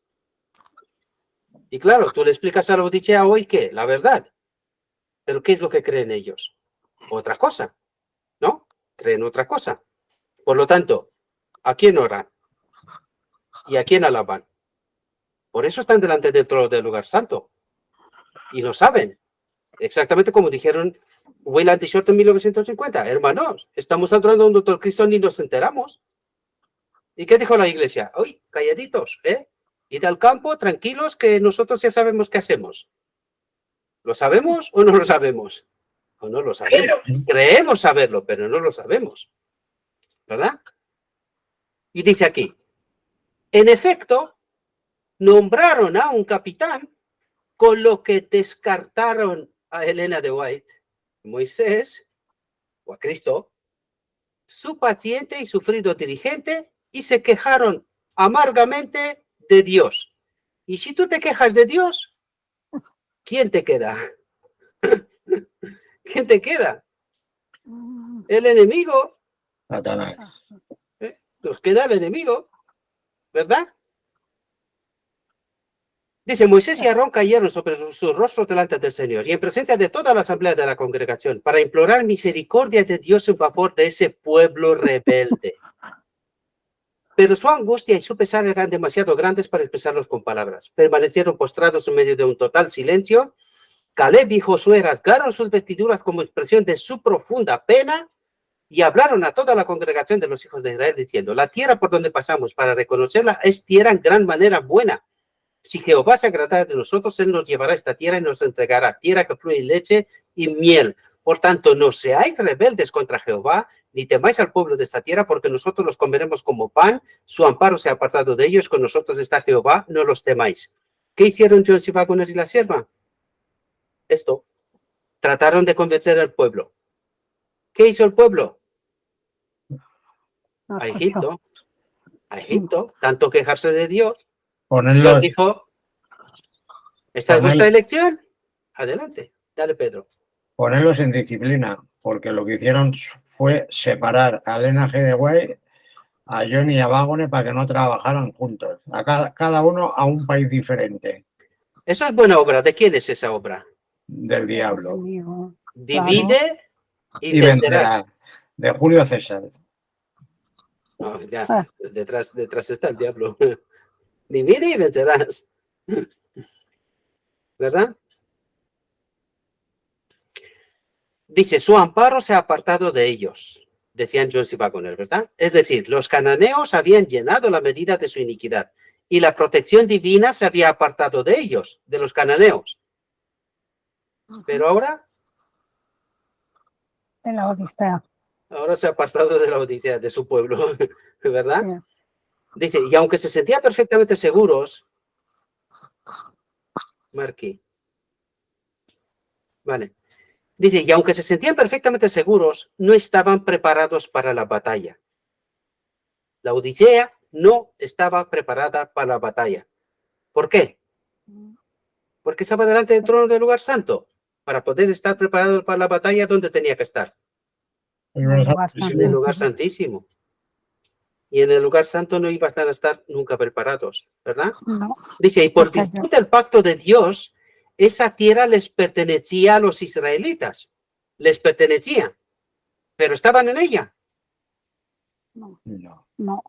S1: Y claro, tú le explicas a la Odisea hoy que la verdad, pero ¿qué es lo que creen ellos? Otra cosa, ¿no? Creen otra cosa. Por lo tanto, ¿a quién oran? ¿Y a quién alaban? Por eso están delante del trono del lugar santo. Y lo saben. Exactamente como dijeron Wayland y Short en 1950. Hermanos, estamos adorando a un doctor Cristo ni nos enteramos. ¿Y qué dijo la iglesia? Uy, calladitos, ¿eh? Id al campo, tranquilos, que nosotros ya sabemos qué hacemos. ¿Lo sabemos o no lo sabemos? O no lo sabemos. Creemos saberlo, pero no lo sabemos. ¿Verdad? Y dice aquí, en efecto, nombraron a un capitán, con lo que descartaron a Elena de White, Moisés, o a Cristo, su paciente y sufrido dirigente, y se quejaron amargamente de Dios. Y si tú te quejas de Dios, ¿quién te queda? ¿Quién te queda? El enemigo.
S2: Satanás.
S1: Nos queda el enemigo, ¿verdad? Dice, Moisés y Aarón cayeron sobre sus rostros delante del Señor y en presencia de toda la asamblea de la congregación para implorar misericordia de Dios en favor de ese pueblo rebelde. Pero su angustia y su pesar eran demasiado grandes para expresarlos con palabras. Permanecieron postrados en medio de un total silencio. Caleb y Josué rasgaron sus vestiduras como expresión de su profunda pena y hablaron a toda la congregación de los hijos de Israel diciendo, la tierra por donde pasamos para reconocerla es tierra en gran manera buena. Si Jehová se agrada de nosotros, Él nos llevará a esta tierra y nos entregará tierra que fluye leche y miel. Por tanto, no seáis rebeldes contra Jehová, ni temáis al pueblo de esta tierra, porque nosotros los comeremos como pan, su amparo se ha apartado de ellos, con nosotros está Jehová, no los temáis. ¿Qué hicieron John C. Waggoner y la sierva? Esto, trataron de convencer al pueblo. ¿Qué hizo el pueblo? A Egipto, tanto quejarse de Dios. Dios
S2: Ponerlos,
S1: dijo, ¿esta es vuestra elección? Adelante, dale Pedro.
S2: ponerlos en disciplina, porque lo que hicieron fue separar al linaje de White, a John y a Waggoner para que no trabajaran juntos, a cada uno a un país diferente
S1: Eso es buena obra. ¿De quién es esa obra?
S2: del diablo.
S3: Amigo.
S1: Divide y
S2: Y
S1: vencerás.
S2: vencerá, de Julio César.
S1: No, ya,
S3: Ah.
S1: detrás está el diablo. Divide y vencerás. ¿Verdad? Dice, su amparo se ha apartado de ellos, decían John C. Waggoner, ¿verdad? Es decir, los cananeos habían llenado la medida de su iniquidad y la protección divina se había apartado de ellos, de los cananeos. Pero ahora
S3: En la Odisea.
S1: se ha apartado de la Odisea, de su pueblo, ¿verdad?
S3: Sí.
S1: Dice, y aunque se sentían perfectamente seguros, Marquí, vale, dice, y aunque se sentían perfectamente seguros, no estaban preparados para la batalla. La Odisea no estaba preparada para la batalla. ¿Por qué? Porque estaba delante del trono del lugar santo. Para poder estar preparado para la batalla, ¿dónde tenía que estar?
S3: En el lugar
S1: En el lugar
S3: santísimo.
S1: santísimo. Y en el lugar santo no iban a estar nunca preparados, ¿verdad?
S3: No,
S1: Dice, y por
S3: Hasta
S1: virtud del pacto de Dios, esa tierra les pertenecía a los israelitas. Les pertenecía. Pero estaban en ella.
S3: no,
S2: No.
S3: no.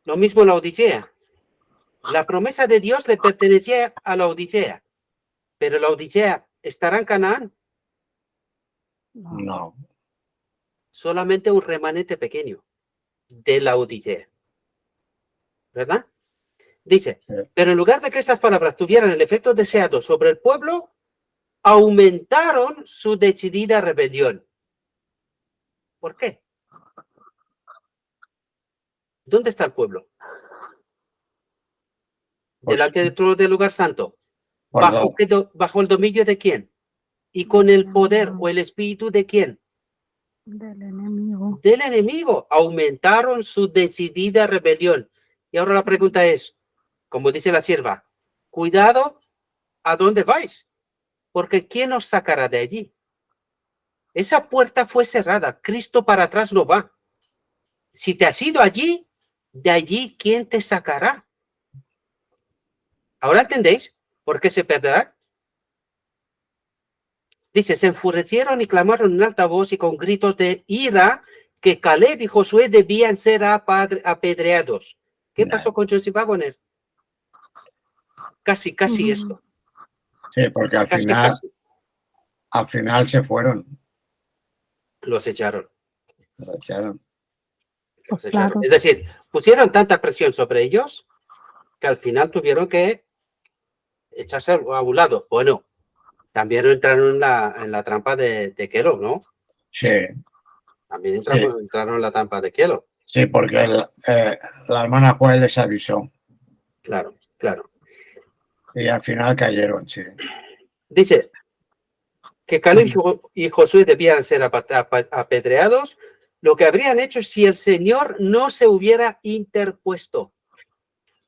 S1: Lo mismo la Odisea. La promesa de Dios le pertenecía a la Odisea. Pero la Odisea estará en Canaán.
S3: No.
S2: No.
S1: Solamente un remanente pequeño de la Odisea. ¿Verdad? Dice,
S2: Sí.
S1: pero en lugar de que estas palabras tuvieran el efecto deseado sobre el pueblo, aumentaron su decidida rebelión. ¿Por qué? ¿Dónde está el pueblo?
S2: Pues,
S1: Delante del trono del lugar santo.
S2: por
S1: ¿Bajo, ¿Bajo el dominio de quién? ¿Y con el poder o el espíritu de quién?
S3: Del enemigo.
S1: Del enemigo. Aumentaron su decidida rebelión. Y ahora la pregunta es, como dice la sierva, cuidado, ¿a dónde vais? Porque ¿quién os sacará de allí? Esa puerta fue cerrada. Cristo para atrás no va. Si te has ido allí, de allí, ¿quién te sacará? ¿Ahora entendéis por qué se perderá? Dice, se enfurecieron y clamaron en alta voz y con gritos de ira que Caleb y Josué debían ser apedreados. ¿Qué
S2: No.
S1: pasó con Joseph Wagner? Casi esto.
S2: Sí, porque al
S1: Casi.
S2: final se fueron.
S1: Los echaron.
S2: Lo echaron.
S3: Pues
S1: Los echaron.
S3: claro.
S1: Es decir, pusieron tanta presión sobre ellos que al final tuvieron que echarse a un lado. Bueno, también entraron en la trampa de Kellogg, ¿no?
S2: Sí,
S1: También entraron en la trampa de Kellogg.
S2: sí, porque la hermana Juez les avisó
S1: Claro, claro.
S2: y al final cayeron, sí.
S1: Dice que Caleb y Josué debían ser apedreados, lo que habrían hecho si el Señor no se hubiera interpuesto.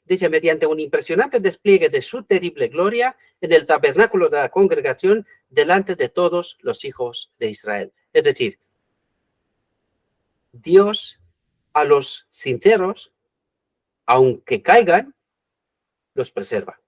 S1: Dice, mediante un impresionante despliegue de su terrible gloria en el tabernáculo de la congregación delante de todos los hijos de Israel. Es decir, Dios a los sinceros, aunque caigan, los preserva.